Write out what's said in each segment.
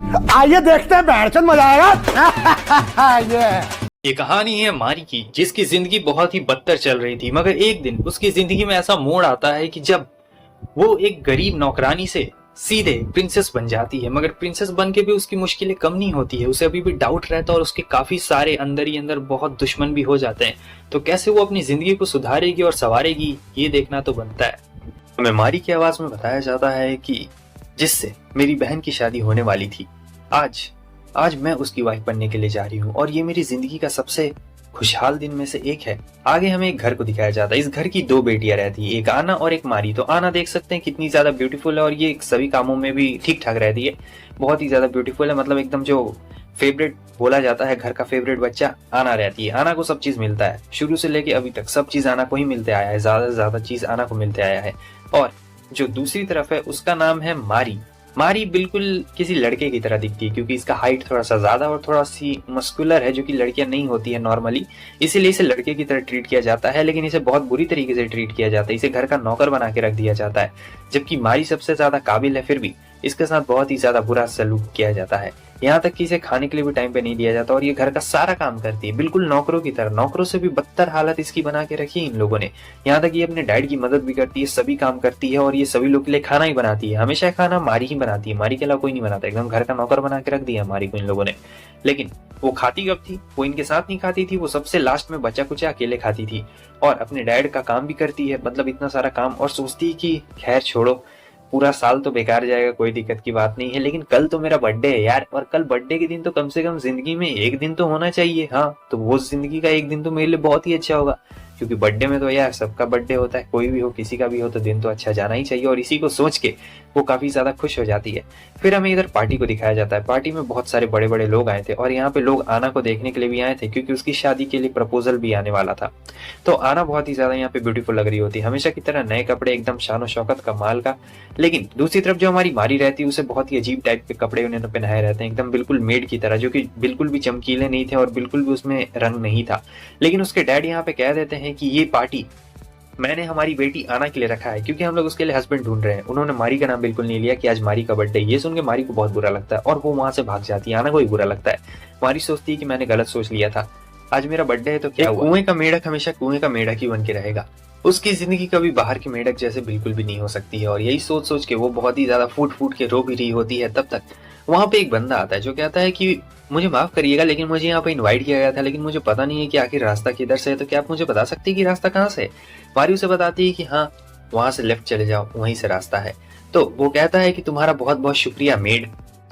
आइए देखते हैं, बैठचंद मजा आएगा। ये कहानी है मारी की, जिसकी जिंदगी बहुत ही बदतर चल रही थी, मगर एक दिन उसकी जिंदगी में ऐसा मोड़ आता है कि जब वो एक गरीब नौकरानी से सीधे प्रिंसेस बन जाती है। मगर प्रिंसेस बन के भी उसकी मुश्किलें कम नहीं होती है, उसे अभी भी डाउट रहता है और उसके काफी सारे अंदर ही अंदर बहुत दुश्मन भी हो जाते हैं। तो कैसे वो अपनी जिंदगी को सुधारेगी और संवारेगी, ये देखना तो बनता है। हमें मारी की आवाज में बताया जाता है कि जिससे मेरी बहन की शादी होने वाली थी, आज मैं उसकी वाइफ बनने के लिए जा रही हूँ और ये मेरी जिंदगी का सबसे खुशहाल दिन में से एक है। आगे हमें एक घर को दिखाया जाता है। इस घर की दो बेटियां रहती है, एक आना और एक मारी। तो आना देख सकते हैं कितनी ज्यादा ब्यूटीफुल है और ये सभी कामों में भी ठीक ठाक रहती है, बहुत ही ज्यादा ब्यूटीफुल है। मतलब एकदम जो फेवरेट बोला जाता है, घर का फेवरेट बच्चा आना रहती है। आना को सब चीज मिलता है, शुरू से लेके अभी तक सब चीज आना को ही मिलते आया है, ज्यादा से ज्यादा चीज आना को मिलते आया है। और जो दूसरी तरफ है उसका नाम है मारी। मारी बिल्कुल किसी लड़के की तरह दिखती है, क्योंकि इसका हाइट थोड़ा सा ज्यादा और थोड़ा सी मस्कुलर है, जो कि लड़कियां नहीं होती है नॉर्मली, इसीलिए इसे लड़के की तरह ट्रीट किया जाता है। लेकिन इसे बहुत बुरी तरीके से ट्रीट किया जाता है, इसे घर का नौकर बना के रख दिया जाता है। जबकि मारी सबसे ज्यादा काबिल है, फिर भी इसके साथ बहुत ही ज्यादा बुरा सलूक किया जाता है। यहाँ तक कि इसे खाने के लिए भी टाइम पे नहीं दिया जाता और ये घर का सारा काम करती है, बिल्कुल नौकरों की तरह। नौकरों से भी बदतर हालत इसकी बना के रखी है इन लोगों ने। यहाँ तक ये अपने डैड की मदद भी करती है, सभी काम करती है और ये सभी लोग के लिए खाना ही बनाती है। हमेशा खाना मारी ही बनाती है, मारी के अलावा कोई नहीं बनाता। एकदम घर का नौकर बना के रख दिया मारी को इन लोगों ने। लेकिन वो खाती कब थी? वो इनके साथ नहीं खाती थी, वो सबसे लास्ट में बचा कुचा अकेले खाती थी और अपने डैड का काम भी करती है, मतलब इतना सारा काम। और सोचती है कि खैर छोड़ो, पूरा साल तो बेकार जाएगा, कोई दिक्कत की बात नहीं है, लेकिन कल तो मेरा बर्थडे है यार, और कल बर्थडे के दिन तो कम से कम जिंदगी में एक दिन तो होना चाहिए। हाँ, तो वो जिंदगी का एक दिन तो मेरे लिए बहुत ही अच्छा होगा, क्योंकि बर्थडे में तो यार सबका बर्थडे होता है, कोई भी हो, किसी का भी हो, तो दिन तो अच्छा जाना ही चाहिए। और इसी को सोच के वो काफी ज्यादा खुश हो जाती है। फिर हमें इधर पार्टी को दिखाया जाता है। पार्टी में बहुत सारे बड़े बड़े लोग आए थे और यहाँ पे लोग आना को देखने के लिए भी आए थे, क्योंकि उसकी शादी के लिए प्रपोजल भी आने वाला था। तो आना बहुत ही ज्यादा यहाँ पे ब्यूटीफुल लग रही होती है, हमेशा की तरह नए कपड़े, एकदम शान शौकत कमाल का। लेकिन दूसरी तरफ जो हमारी मारी रहती है, उसे बहुत ही अजीब टाइप के कपड़े उन्होंने पहनाए रहते हैं, एकदम बिल्कुल मेड की तरह, जो कि बिल्कुल भी चमकीले नहीं थे और बिल्कुल भी उसमें रंग नहीं था। लेकिन उसके डैड यहाँ पे कह देते हैं कि ये पार्टी मैंने हमारी बेटी आना के लिए रखा है, क्योंकि हम लोग उसके लिए हस्बैंड ढूंढ रहे हैं। उन्होंने मारी का नाम बिल्कुल नहीं लिया कि आज मारी का बर्थडे। ये सुन के मारी को बहुत बुरा लगता है और वो वहां से भाग जाती है। आना को भी बुरा लगता है। मारी सोचती है कि मैंने गलत सोच लिया था, आज मेरा बर्थडे है तो क्या हुआ। कुएं का मेढक हमेशा कुएं का मेढक ही बन के रहेगा, उसकी जिंदगी कभी बाहर के मेढक जैसे बिल्कुल भी नहीं हो सकती है। और यही सोच सोच के वो बहुत ही ज्यादा फूट फूट के रो भी रही होती है। तब तक वहां पे एक बंदा आता है जो कहता है कि मुझे माफ करिएगा, लेकिन मुझे यहाँ पे इनवाइट किया गया था, लेकिन मुझे पता नहीं है कि आखिर रास्ता किधर से है, तो क्या आप मुझे बता सकती है कि रास्ता कहाँ से है? मारी उसे बताती है कि हाँ, वहां से लेफ्ट चले जाओ, वहीं से रास्ता है। तो वो कहता है कि तुम्हारा बहुत बहुत शुक्रिया मेड,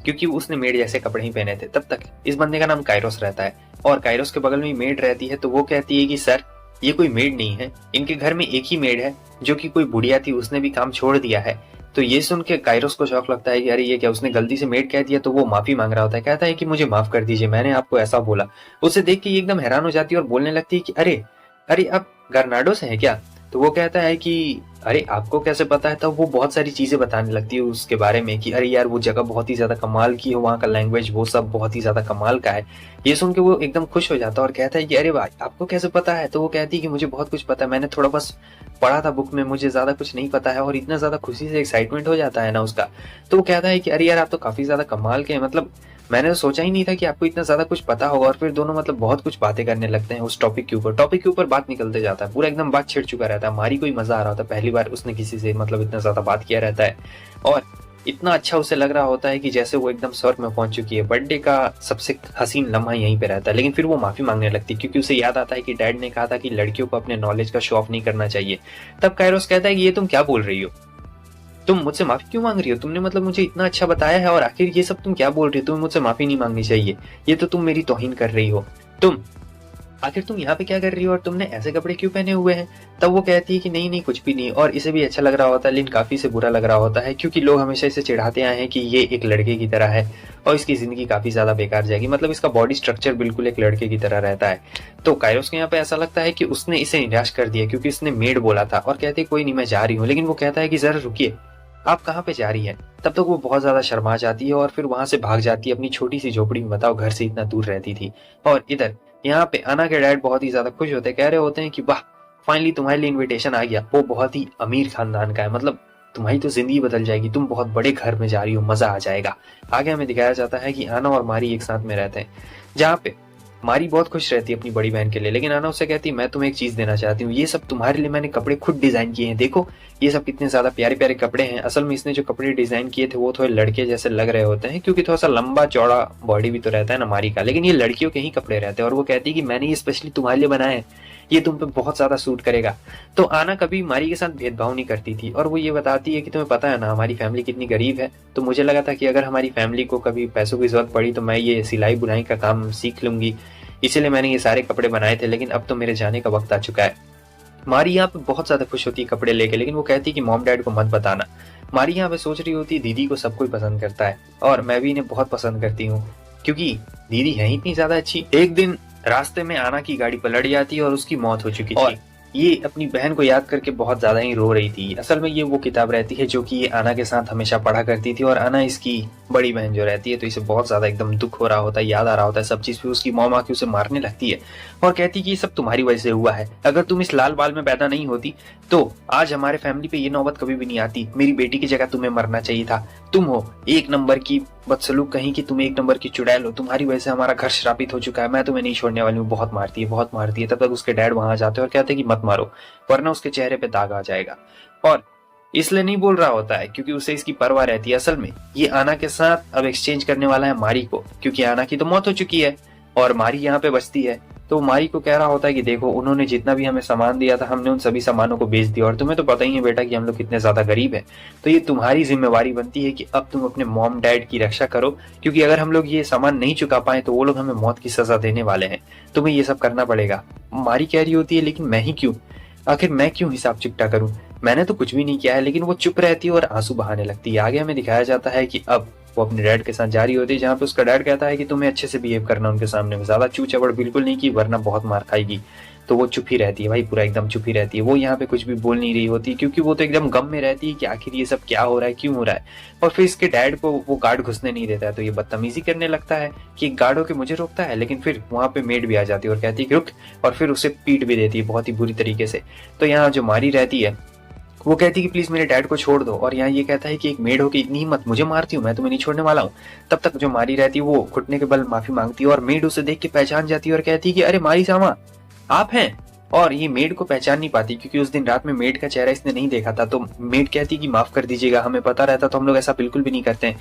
क्योंकि उसने मेड जैसे कपड़े ही पहने थे। तब तक इस बंदे का नाम कायरोस रहता है और कायरोस के बगल में मेड रहती है। तो वो कहती है कि सर, ये कोई मेड नहीं है, इनके घर में एक ही मेड है, जो कि कोई बुढ़िया थी, उसने भी काम छोड़ दिया है। तो ये सुन के कायरोस को शौक लगता है कि अरे ये क्या, उसने गलती से मेड कह दिया। तो वो माफी मांग रहा होता है, कहता है कि मुझे माफ कर दीजिए, मैंने आपको ऐसा बोला। उसे देख के ये एकदम हैरान हो जाती है और बोलने लगती है कि अरे अरे आप गर्नाडो से हैं क्या? तो वो कहता है कि अरे आपको कैसे पता है? तो वो बहुत सारी चीजें बताने लगती है उसके बारे में कि अरे यार वो जगह बहुत ही ज्यादा कमाल की है, वहाँ का लैंग्वेज वो सब बहुत ही ज्यादा कमाल का है। ये सुन के वो एकदम खुश हो जाता है और कहता है कि अरे भाई आपको कैसे पता है? तो वो कहती है कि मुझे बहुत कुछ पता है, मैंने थोड़ा बस पढ़ा था बुक में, मुझे ज्यादा कुछ नहीं पता है। और इतना ज्यादा खुशी से एक्साइटमेंट हो जाता है ना उसका। तो वो कहता है कि अरे यार आप तो काफी ज्यादा कमाल के हैं, मतलब मैंने तो सोचा ही नहीं था कि आपको इतना ज्यादा कुछ पता होगा। और फिर दोनों मतलब बहुत कुछ बातें करने लगते हैं उस टॉपिक के ऊपर बात निकलते जाता है, पूरा एकदम बात छिड़ चुका रहता है। मारी को ही मजा आ रहा होता है, पहली बार उसने किसी से मतलब इतना ज्यादा बात किया रहता है और इतना अच्छा उसे लग रहा होता है कि जैसे वो एकदम स्वर्ग में पहुंच चुकी है। बर्थडे का सबसे हसीन लम्हा यहीं पे रहता है। लेकिन फिर वो माफी मांगने लगती है, क्योंकि उसे याद आता है कि डैड ने कहा था कि लड़कियों को अपने नॉलेज का शो ऑफ नहीं करना चाहिए। तब कायरोस कहता है कि ये तुम क्या बोल रही हो, तुम मुझसे माफी क्यों मांग रही हो? तुमने मतलब मुझे इतना अच्छा बताया है और आखिर ये सब तुम क्या बोल रही हो? तुम्हें मुझसे माफी नहीं मांगनी चाहिए, ये तो तुम मेरी तौहीन कर रही हो। तुम यहाँ पे क्या कर रही हो और तुमने ऐसे कपड़े क्यों पहने हुए हैं? तब वो कहती है कि नहीं नहीं कुछ भी नहीं। और इसे भी अच्छा लग रहा होता है, लेकिन काफी से बुरा लग रहा होता है, क्योंकि लोग हमेशा इसे चिढ़ाते आए हैं कि ये एक लड़के की तरह है और इसकी जिंदगी काफी ज्यादा बेकार जाएगी। मतलब इसका बॉडी स्ट्रक्चर बिल्कुल एक लड़के की तरह रहता है। तो कायरोस को यहाँ पे ऐसा लगता है कि उसने इसे निराश कर दिया, क्योंकि इसने मेड बोला था। और कहते कोई नहीं मैं जा रही हूँ। लेकिन वो कहता है कि जरा रुकिए, आप कहाँ पे जा रही है? तब तक वो बहुत ज्यादा शर्मा जाती है और फिर वहां से भाग जाती है अपनी छोटी सी झोपड़ी में। बताओ, घर से इतना दूर रहती थी। और इधर यहाँ पे आना के डैड बहुत ही ज्यादा खुश होते हैं, कह रहे होते हैं कि वाह फाइनली तुम्हारे लिए इनविटेशन आ गया। वो बहुत ही अमीर खानदान का है, मतलब तुम्हारी तो जिंदगी बदल जाएगी, तुम बहुत बड़े घर में जा रही हो, मजा आ जाएगा। आगे हमें दिखाया जाता है कि आना और मारी एक साथ में रहते हैं, जहाँ पे मारी बहुत खुश रहती है अपनी बड़ी बहन के लिए, लेकिन आना उससे कहती है मैं तुम्हें एक चीज देना चाहती हूँ, ये सब तुम्हारे लिए मैंने कपड़े खुद डिजाइन किए हैं, देखो ये सब कितने ज्यादा प्यारे प्यारे कपड़े हैं। असल में इसने जो कपड़े डिजाइन किए थे वो थोड़े लड़के जैसे लग रहे होते हैं, क्योंकि थोड़ा सा लंबा चौड़ा बॉडी भी तो रहता है ना मारी का, लेकिन ये लड़कियों के ही कपड़े रहते हैं। और वो कहती है कि मैंने ये स्पेशली तुम्हारे लिए बनाए हैं, ये तुम पे बहुत ज्यादा सूट करेगा। तो आना कभी मारी के साथ भेदभाव नहीं करती थी, और वो ये बताती है कि तुम्हें पता है ना हमारी फैमिली कितनी गरीब है, तो मुझे लगा था कि अगर हमारी फैमिली को कभी पैसों की जरूरत पड़ी तो मैं ये सिलाई बुनाई का काम सीख लूंगी, इसीलिए मैंने ये सारे कपड़े बनाए थे, लेकिन अब तो मेरे जाने का वक्त आ चुका है। मारी यहाँ पे बहुत ज्यादा खुश होती है कपड़े लेके, लेकिन वो कहती है कि मॉम डैड को मत बताना। मारी यहाँ पे सोच रही होती है दीदी को सब कोई पसंद करता है और मैं भी इन्हें बहुत पसंद करती हूँ, क्योंकि दीदी है इतनी ज्यादा अच्छी। एक दिन रास्ते में आना की गाड़ी पलट जाती है और उसकी मौत हो चुकी थी। ये अपनी बहन को याद करके बहुत ज्यादा ही रो रही थी। असल में ये वो किताब रहती है जो कि ये आना के साथ हमेशा पढ़ा करती थी, और आना इसकी बड़ी बहन जो रहती है, तो इसे बहुत ज्यादा एकदम दुख हो रहा होता है, याद आ रहा होता है सब चीज। फिर उसकी मॉम आके उसे मारने लगती है और कहती कि ये सब तुम्हारी वजह से हुआ है, अगर तुम इस लाल बाल में पैदा नहीं होती तो आज हमारे फैमिली पे ये नौबत कभी भी नहीं आती, मेरी बेटी की जगह तुम्हें मरना चाहिए था, तुम हो एक नंबर की बदसलूक कहीं की, तुम एक नंबर की चुड़ैल हो, तुम्हारी वजह से हमारा घर श्रापित हो चुका है, मैं तुम्हें नहीं छोड़ने वाली हूँ। बहुत मारती है, बहुत मारती है। तब तक उसके डैड वहां जाते हैं और कहते हैं कि मत मारो वरना उसके चेहरे पे दाग आ जाएगा, और इसलिए नहीं बोल रहा होता है क्योंकि उसे इसकी परवाह रहती है। असल में ये आना के साथ अब एक्सचेंज करने वाला है मारी को, क्योंकि आना की तो मौत हो चुकी है और मारी यहाँ पे बचती है। तो मारी को कह रहा होता है कि देखो उन्होंने जितना भी हमें सामान दिया था हमने उन सभी सामानों को बेच दिया, और तुम्हें तो पता ही है बेटा कि हम लोग कितने ज्यादा गरीब हैं, तो ये तुम्हारी जिम्मेवारी बनती है कि अब तुम अपने मॉम डैड की रक्षा करो, क्योंकि अगर हम लोग ये सामान नहीं चुका पाए तो वो लोग हमें मौत की सजा देने वाले हैं, तुम्हें ये सब करना पड़ेगा। मारी कह रही होती है लेकिन मैं ही क्यों, आखिर मैं क्यों हिसाब चुकता करूं, मैंने तो कुछ भी नहीं किया है। लेकिन वो चुप रहती है और आंसू बहाने लगती है। आगे हमें दिखाया जाता है कि अब वो अपने डैड के साथ जा रही होती है, जहाँ पे उसका डैड कहता है कि तुम्हें अच्छे से बिहेव करना उनके सामने में, ज्यादा चू चबड़ बिल्कुल नहीं की वरना बहुत मार खाएगी। तो वो चुप ही रहती है भाई, पूरा एकदम चुप ही रहती है। वो यहाँ पे कुछ भी बोल नहीं रही होती क्योंकि वो तो एकदम गम में रहती है कि आखिर ये सब क्या हो रहा है, क्यों हो रहा है। और फिर इसके डैड को वो गार्ड घुसने नहीं देता है, तो ये बदतमीजी करने लगता है कि गार्ड होके मुझे रोकता है, लेकिन फिर वहां पे मेड भी आ जाती है और कहती है कि रुक, और फिर उसे पीट भी देती है बहुत ही बुरी तरीके से। तो यहाँ जो मारी रहती है वो कहती है कि प्लीज मेरे डैड को छोड़ दो, और यहाँ ये कहता है कि एक मेड हो के इतनी हिम्मत, मुझे मारती हूँ, मैं तुम्हें नहीं छोड़ने वाला हूँ। तब तक जो मारी रहती है वो घुटने के बल माफी मांगती है और मेड उसे देख के पहचान जाती है और कहती है कि अरे मारी सामा आप हैं। और ये मेड को पहचान नहीं पाती क्योंकि उस दिन रात में मेड का चेहरा इसने नहीं देखा था। तो मेड कहती है कि माफ कर दीजिएगा, हमें पता रहता तो हम लोग ऐसा बिल्कुल भी नहीं करते।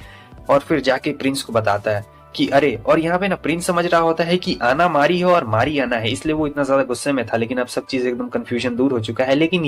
और फिर जाके प्रिंस को बताता है कि अरे, और यहाँ पे ना प्रिंस समझ रहा होता है कि आना मारी है और मारी आना है, इसलिए वो इतना ज्यादा गुस्से में था। लेकिन अब सब चीज एकदम कंफ्यूजन दूर हो चुका है। लेकिन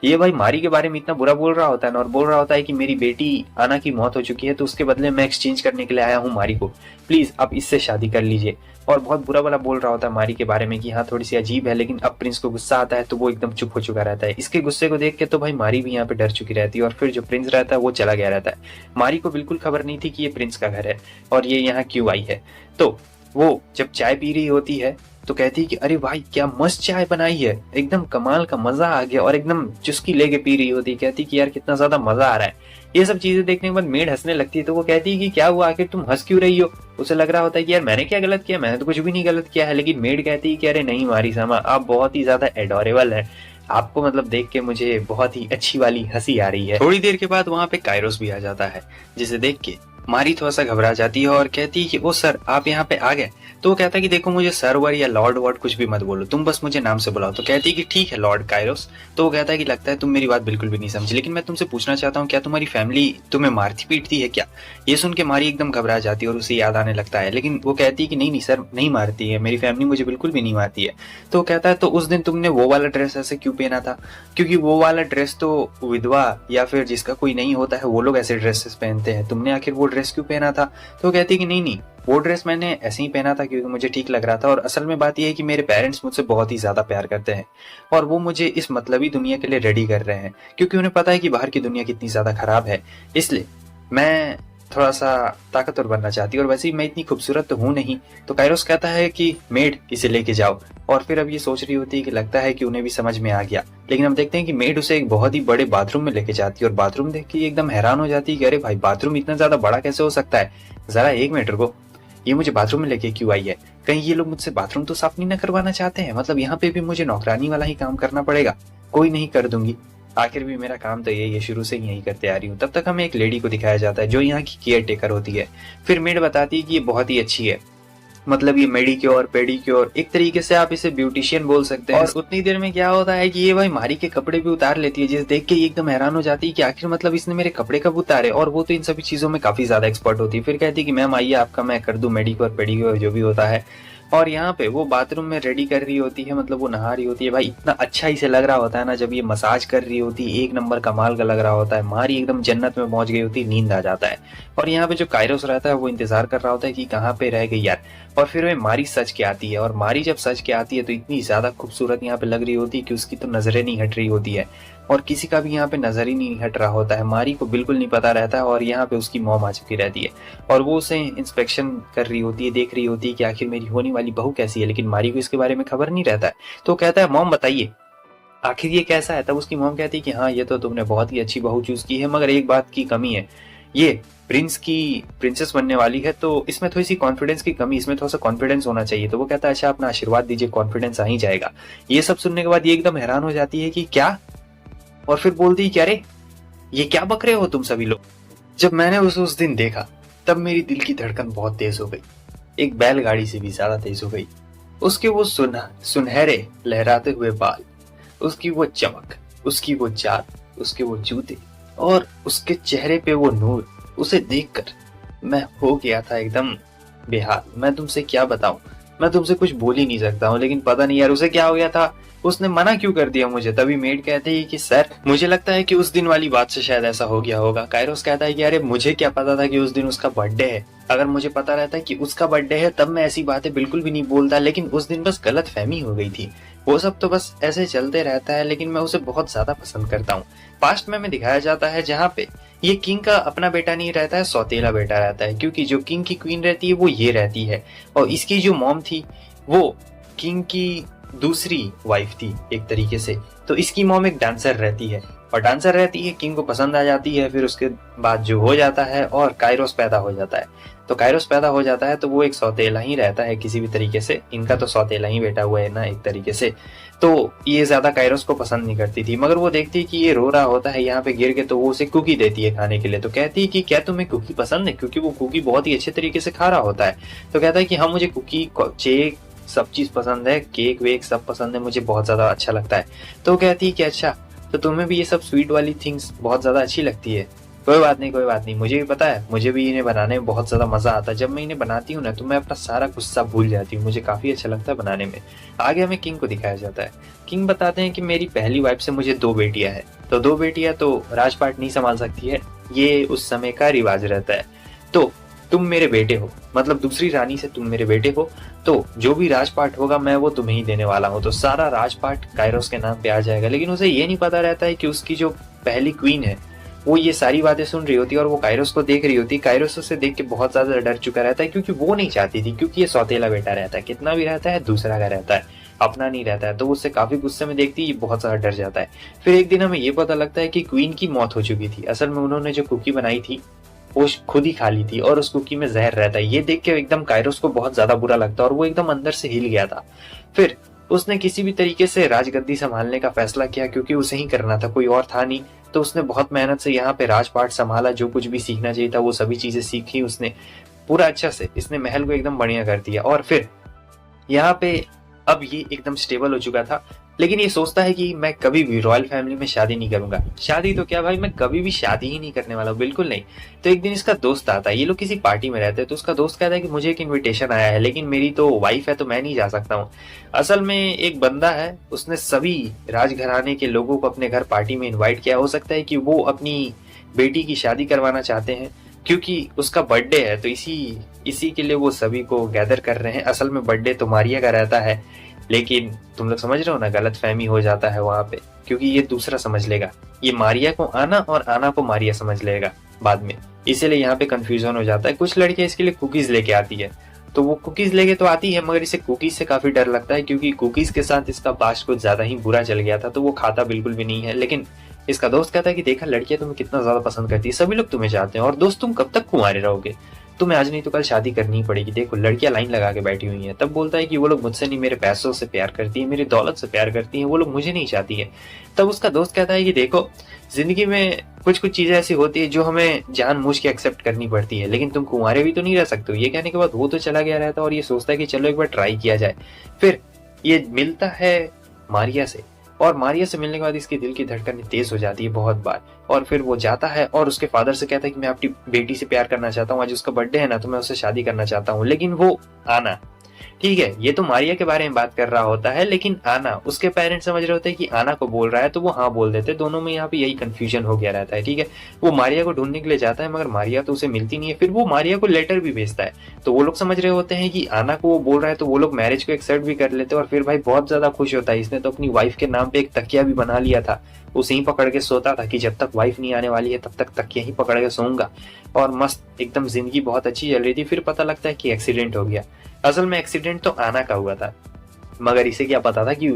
ये भाई मारी के बारे में इतना बुरा बोल रहा होता है ना, और बोल रहा होता है कि मेरी बेटी आना की मौत हो चुकी है, तो उसके बदले मैं एक्सचेंज करने के लिए आया हूँ मारी को, प्लीज आप इससे शादी कर लीजिए। और बहुत बुरा वाला बोल रहा होता है मारी के बारे में कि हाँ थोड़ी सी अजीब है। लेकिन अब प्रिंस को गुस्सा आता है तो वो एकदम चुप हो चुका रहता है। इसके गुस्से को देख के तो भाई मारी भी यहाँ पे डर चुकी रहती है, और फिर जो प्रिंस रहता है वो चला गया रहता है। मारी को बिल्कुल खबर नहीं थी कि ये प्रिंस का घर है और ये यहाँ क्यों आई है। तो वो जब चाय पी रही होती है तो कहती है कि अरे भाई क्या मस्त चाय बनाई है, एकदम कमाल का, मजा आ गया, और एकदम चुस्की लेके पी रही होती है। कहती कि यार कितना ज्यादा मजा आ रहा है। ये सब चीजें देखने के बाद मेड हंसने लगती है, तो वो कहती है कि क्या हुआ, आखिर तुम हंस क्यों रही हो। उसे लग रहा होता है कि यार मैंने क्या गलत किया, मैंने तो कुछ भी नहीं गलत किया है। लेकिन मेड कहती है कि अरे नहीं मारी सामा, आप बहुत ही ज्यादा एडोरेबल है, आपको मतलब देख के मुझे बहुत ही अच्छी वाली हंसी आ रही है। थोड़ी देर के बाद वहां पे कायरोस भी आ जाता है, जिसे देख के मारी थोड़ा सा घबरा जाती है और कहती है कि ओ सर आप यहाँ पे आ गए। तो वो कहता है कि देखो मुझे सर वर या लॉर्ड वर्ड कुछ भी मत बोलो, तुम बस मुझे नाम से बुलाओ। तो कहती है कि ठीक है लॉर्ड कायरोस। तो वो कहता है कि लगता है तुम मेरी बात बिल्कुल भी नहीं समझी, लेकिन मैं तुमसे पूछना चाहता हूँ क्या तुम्हारी फैमिली तुम्हें मारती पीटती है क्या। ये सुन के मारी एकदम घबरा जाती है और उसे याद आने लगता है। लेकिन वो कहती है कि नहीं नहीं सर नहीं मारती है, मेरी फैमिली मुझे बिल्कुल भी नहीं मारती है। तो वो कहता है तो उस दिन तुमने वो वाला ड्रेस ऐसे क्यों पहना था, क्योंकि वो वाला ड्रेस तो विधवा या फिर जिसका कोई नहीं होता है वो लोग ऐसे ड्रेसेस पहनते हैं, तुमने आखिर वो ड्रेस क्यों पहना था। तो कहती है कि नहीं नहीं वो ड्रेस मैंने ऐसे ही पहना था क्योंकि मुझे ठीक लग रहा था, और असल में बात यह है कि मेरे पेरेंट्स मुझसे बहुत ही ज्यादा प्यार करते हैं और वो मुझे इस मतलबी दुनिया के लिए रेडी कर रहे हैं, क्योंकि उन्हें पता है कि बाहर की दुनिया कितनी ज्यादा खराब है, इसलिए मैं थोड़ा सा ताकतवर बनना चाहती है, और वैसे ही मैं इतनी खूबसूरत तो हूँ नहीं। तो कायरोस कहता है कि मेड इसे लेके जाओ, और फिर अब ये सोच रही होती है कि लगता है कि उन्हें भी समझ में आ गया। लेकिन हम देखते हैं कि मेड उसे एक बहुत ही बड़े बाथरूम में लेके जाती है, और बाथरूम देख के एकदम हैरान हो जाती है कि अरे भाई बाथरूम इतना ज्यादा बड़ा कैसे हो सकता है, जरा एक मिनट रुको, ये मुझे बाथरूम में लेके क्यों आई है, कहीं ये लोग मुझसे बाथरूम तो साफ नहीं न करवाना चाहते हैं, मतलब यहाँ पे भी मुझे नौकरानी वाला ही काम करना पड़ेगा, कोई नहीं कर दूंगी। आखिर भी मेरा काम तो यही है, शुरू से ही यही करते आ रही हूँ। तब तक हमें एक लेडी को दिखाया जाता है जो यहाँ की केयर टेकर होती है। फिर मेड बताती है कि ये बहुत ही अच्छी है, मतलब ये मेडिक्योर पेडिक्योर, एक तरीके से आप इसे ब्यूटिशियन बोल सकते हैं। और उतनी देर में क्या होता है कि ये भाई मारी के कपड़े भी उतार लेती है, जिसे देख के ये एकदम हैरान हो जाती है कि आखिर मतलब इसने मेरे कपड़े कब उतारे। और वो तो इन सभी चीजों में काफी ज्यादा एक्सपर्ट होती है। फिर कहती है कि मैम आइए आपका मैं कर दूं मेडिक्योर पेडिक्योर जो भी होता है। और यहाँ पे वो बाथरूम में रेडी कर रही होती है, मतलब वो नहा रही होती है। भाई इतना अच्छा इसे लग रहा होता है ना, जब ये मसाज कर रही होती है, एक नंबर कमाल का लग रहा होता है। मारी एकदम जन्नत में पहुंच गई होती है, नींद आ जाता है। और यहाँ पे जो कायरोस रहता है वो इंतजार कर रहा होता है कि कहाँ पे रह गई यार। और फिर वह मारी सच के आती है, और मारी जब सच के आती है तो इतनी ज्यादा खूबसूरत यहाँ पे लग रही होती है कि उसकी तो नजरें नहीं हट रही होती है, और किसी का भी यहाँ पे नजर ही नहीं हट रहा होता है। मारी को बिल्कुल नहीं पता रहता है, और यहाँ पे उसकी मॉम आ चुकी रहती है, और वो उसे इंस्पेक्शन कर रही होती है, देख रही होती है कि आखिर मेरी होने वाली बहू कैसी है। लेकिन मारी को इसके बारे में खबर नहीं रहता है। तो कहता है मॉम बताइए आखिर ये कैसा है। तब उसकी मॉम कहती है कि हाँ ये तो तुमने बहुत ही अच्छी बहू चूज की है, मगर एक बात की कमी है, ये प्रिंसेस बनने वाली है, तो इसमें थोड़ी सी कॉन्फिडेंस की कमी, इसमें थोड़ा सा कॉन्फिडेंस होना चाहिए। तो वो कहता है अच्छा अपना आशीर्वाद दीजिए, कॉन्फिडेंस आ ही जाएगा। ये सब सुनने के बाद ये एकदम हैरान हो जाती है कि क्या, और फिर बोलती है कि अरे ये क्या बक रहे हो तुम सभी लोग। जब मैंने उसे उस दिन देखा तब मेरी दिल की धड़कन बहुत तेज हो गई, एक बैलगाड़ी से भी ज्यादा तेज हो गई। उसके वो सुनहरे लहराते हुए बाल, उसकी वो चमक, उसकी वो चाल, उसके वो जूते, और उसके चेहरे पे वो नूर, उसे देखकर मैं हो गया था एकदम बेहाल। मैं तुमसे क्या बताऊं, मैं तुमसे कुछ बोल ही नहीं सकता हूँ। लेकिन पता नहीं यार उसे क्या हो गया था, उसने मना क्यों कर दिया मुझे। तभी मेड कहते हैं कि सर मुझे लगता है कि उस दिन वाली बात से शायद ऐसा हो गया होगा। कायरोस कहता है कि अरे मुझे क्या पता था कि उस दिन उसका बर्थडे है, अगर मुझे पता रहता कि उसका बर्थडे है तब मैं ऐसी बातें बिल्कुल भी नहीं बोलता। लेकिन उस दिन बस गलत फहमी हो गई थी, वो सब तो बस ऐसे चलते रहता है। लेकिन मैं उसे बहुत ज्यादा पसंद करता हूँ। पास्ट में दिखाया जाता है जहाँ पे ये किंग का अपना बेटा नहीं रहता है, सौतेला बेटा रहता है, क्योंकि जो किंग की क्वीन रहती है वो ये रहती है, और इसकी जो मॉम थी वो किंग की दूसरी वाइफ थी एक तरीके से। तो इसकी मॉम एक डांसर रहती है, और डांसर रहती है, किंग को पसंद आ जाती है। फिर उसके बाद जो हो जाता है और कायरोस पैदा हो जाता है। तो कायरोस पैदा हो जाता है तो वो एक सौतेला ही रहता है किसी भी तरीके से, इनका तो सौतेला ही बेटा हुआ है ना एक तरीके से। तो ये ज्यादा कायरोस को पसंद नहीं करती थी, मगर वो देखती है कि ये रो रहा होता है यहाँ पे गिर के, तो वो उसे कुकी देती है खाने के लिए। तो कहती है कि क्या तुम्हें कुकी पसंद है, क्योंकि वो कुकी बहुत ही अच्छे तरीके से खा रहा होता है। तो कहता है कि हाँ मुझे कुकी चेक सब चीज पसंद है, केक वेक सब पसंद है, मुझे बहुत ज्यादा अच्छा लगता है। तो कहती है कि अच्छा तो तुम्हें भी ये सब स्वीट वाली थिंग्स बहुत ज्यादा अच्छी लगती है। कोई बात नहीं कोई बात नहीं, मुझे भी पता है, मुझे भी इन्हें बनाने में बहुत ज्यादा मजा आता है। जब मैं इन्हें बनाती हूँ ना तो मैं अपना सारा गुस्सा भूल जाती हूँ, मुझे काफी अच्छा लगता है बनाने में। आगे हमें किंग को दिखाया जाता है। किंग बताते हैं कि मेरी पहली वाइफ से मुझे 2 बेटियां हैं, तो 2 बेटियां तो राजपाट नहीं संभाल सकती है, ये उस समय का रिवाज रहता है। तो तुम मेरे बेटे हो, मतलब दूसरी रानी से तुम मेरे बेटे हो, तो जो भी राजपाट होगा मैं वो तुम्हें ही देने वाला हूँ। तो सारा राजपाट कायरोस के नाम पे आ जाएगा। लेकिन उसे ये नहीं पता रहता है कि उसकी जो पहली क्वीन है वो ये सारी बातें सुन रही होती है, और वो कायरोस को देख रही होती है। कायरोस उसे देख के बहुत ज्यादा डर चुका रहता है, क्योंकि वो नहीं चाहती थी, क्योंकि ये सौतेला बेटा रहता है, कितना भी रहता है दूसरा का रहता है, अपना नहीं रहता है। तो उससे काफी गुस्से में देखती है, ये बहुत ज्यादा डर जाता है। फिर एक दिन हमें ये पता लगता है कि क्वीन की मौत हो चुकी थी। असल में उन्होंने जो कुकी बनाई थी वो खुद ही खा ली थी, और उस कुकी में जहर रहता है। ये देख के एकदम कायरोस को बहुत ज्यादा बुरा लगता है, और वो एकदम अंदर से हिल गया था। फिर उसने किसी भी तरीके से राजगद्दी संभालने का फैसला किया, क्योंकि उसे ही करना था, कोई और था नहीं। तो उसने बहुत मेहनत से यहाँ पे राजपाट संभाला, जो कुछ भी सीखना चाहिए था वो सभी चीजें सीखी उसने पूरा अच्छा से। इसने महल को एकदम बढ़िया कर दिया, और फिर यहाँ पे अब ये एकदम स्टेबल हो चुका था। लेकिन ये सोचता है कि मैं कभी भी रॉयल फैमिली में शादी नहीं करूंगा। शादी तो क्या भाई, मैं कभी भी शादी ही नहीं करने वाला हूँ, बिल्कुल नहीं। तो एक दिन इसका दोस्त आता है, ये लोग किसी पार्टी में रहते हैं। तो उसका दोस्त कहता है कि मुझे एक इनविटेशन आया है, लेकिन मेरी तो वाइफ है तो मैं नहीं जा सकता हूँ। असल में एक बंदा है, उसने सभी राजघराने के लोगों को अपने घर पार्टी में इन्वाइट किया। हो सकता है कि वो अपनी बेटी की शादी करवाना चाहते हैं, क्योंकि उसका बर्थडे है, तो इसी के लिए वो सभी को गैदर कर रहे हैं। असल में बर्थडे तो मारिया का रहता है, लेकिन तुम लोग समझ रहे हो ना, गलत फहमी हो जाता है वहां पे, क्योंकि ये दूसरा समझ लेगा, ये मारिया को आना और आना को मारिया समझ लेगा बाद में, इसीलिए यहाँ पे कंफ्यूजन हो जाता है। कुछ लड़कियां इसके लिए कुकीज लेके आती है, तो वो कुकीज लेके तो आती है, मगर इसे कुकीज से काफी डर लगता है, क्योंकि कुकीज के साथ इसका पास्ट कुछ ज्यादा ही बुरा चल गया था, तो वो खाता बिल्कुल भी नहीं है। लेकिन इसका दोस्त कहता है कि देखा लड़कियां तुम्हें कितना ज्यादा पसंद करती है, सभी लोग तुम्हें चाहते हैं, और दोस्त तुम कब तक कुंवारे रहोगे। तुम्हें आज नहीं तो कल शादी करनी ही पड़ेगी, देखो लड़कियां लाइन लगा के बैठी हुई हैं। तब बोलता है कि वो लोग मुझसे नहीं, मेरे पैसों से प्यार करती है, मेरी दौलत से प्यार करती है, वो लोग मुझे नहीं चाहती है। तब उसका दोस्त कहता है कि देखो जिंदगी में कुछ कुछ चीजें ऐसी होती है जो हमें जानबूझ के एक्सेप्ट करनी पड़ती है, लेकिन तुम कुंवारे भी तो नहीं रह सकते हो। ये कहने के बाद वो तो चला गया रहता है और ये सोचता है कि चलो एक बार ट्राई किया जाए। फिर ये मिलता है मारिया से, और मारिया से मिलने के बाद इसके दिल की धड़कन तेज हो जाती है बहुत बार। और फिर वो जाता है और उसके फादर से कहता है कि मैं अपनी बेटी से प्यार करना चाहता हूँ, आज उसका बर्थडे है ना, तो मैं उससे शादी करना चाहता हूँ। लेकिन वो आना, ठीक है, ये तो मारिया के बारे में बात कर रहा होता है, लेकिन आना उसके पेरेंट्स समझ रहे होते हैं कि आना को बोल रहा है, तो वो हाँ बोल देते। दोनों में यहाँ पे यही कंफ्यूजन हो गया रहता है, ठीक है। वो मारिया को ढूंढने के लिए जाता है मगर मारिया तो उसे मिलती नहीं है। फिर वो मारिया को लेटर भी भेजता है, तो वो लोग समझ रहे होते हैं कि आना को वो बोल रहा है, तो वो लोग मैरिज को एक्सेप्ट भी कर लेते हैं। और फिर भाई बहुत ज्यादा खुश होता है, इसने तो अपनी वाइफ के नाम पे एक तकिया भी बना लिया था, उसे ही पकड़ के सोता था कि जब तक वाइफ नहीं आने वाली है तब तक तकिया ही पकड़ के सोऊंगा। और मस्त एकदम जिंदगी बहुत अच्छी चल रही थी। फिर पता लगता है कि एक्सीडेंट हो गया। असल में एक्सीडेंट तो आना का हुआ था, मगर इसे क्या पता था कि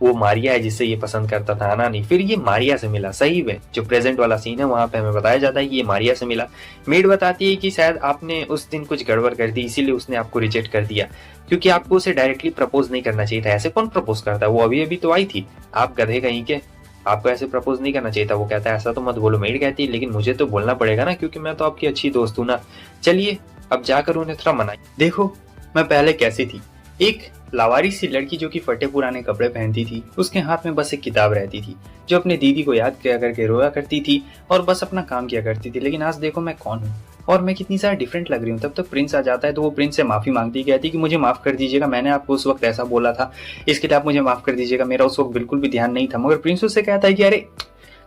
वो मारिया है जिससे ये पसंद करता था, आना नहीं। फिर ये मारिया से मिला, सही में जो प्रेजेंट वाला सीन है वहां पे हमें बताया जाता है कि ये मारिया से मिला। मेड बताती है कि शायद आपने उस दिन कुछ गड़बड़ कर दी, इसीलिए उसने आपको रिजेक्ट कर दिया, क्योंकि आपको उसे डायरेक्टली प्रपोज नहीं करना चाहिए था। ऐसे कौन प्रपोज करता है, वो अभी अभी तो आई थी, आप गधे कहीं के, आपको ऐसे प्रपोज नहीं करना चाहिए था। वो कहता है ऐसा तो मत बोलो। मेड कहती है लेकिन मुझे तो बोलना पड़ेगा ना, क्योंकि मैं तो आपकी अच्छी दोस्त हूं ना। चलिए अब जाकर उन्हें थोड़ा मनाइए। देखो मैं पहले कैसी थी, एक लावारिस सी लड़की जो कि फटे पुराने कपड़े पहनती थी, उसके हाथ में बस एक किताब रहती थी, जो अपने दीदी को याद किया करके रोया करती थी और बस अपना काम किया करती थी। लेकिन आज देखो मैं कौन हूँ और मैं कितनी सारा डिफरेंट लग रही हूँ। तब तक प्रिंस आ जाता है, तो वो प्रिंस से माफी मांगती, कहती कि मुझे माफ कर दीजिएगा, मैंने आपको उस वक्त ऐसा बोला था, इसके लिए आप मुझे माफ कर दीजिएगा, मेरा उस वक्त बिल्कुल भी ध्यान नहीं था। मगर प्रिंस उससे कहता है कि अरे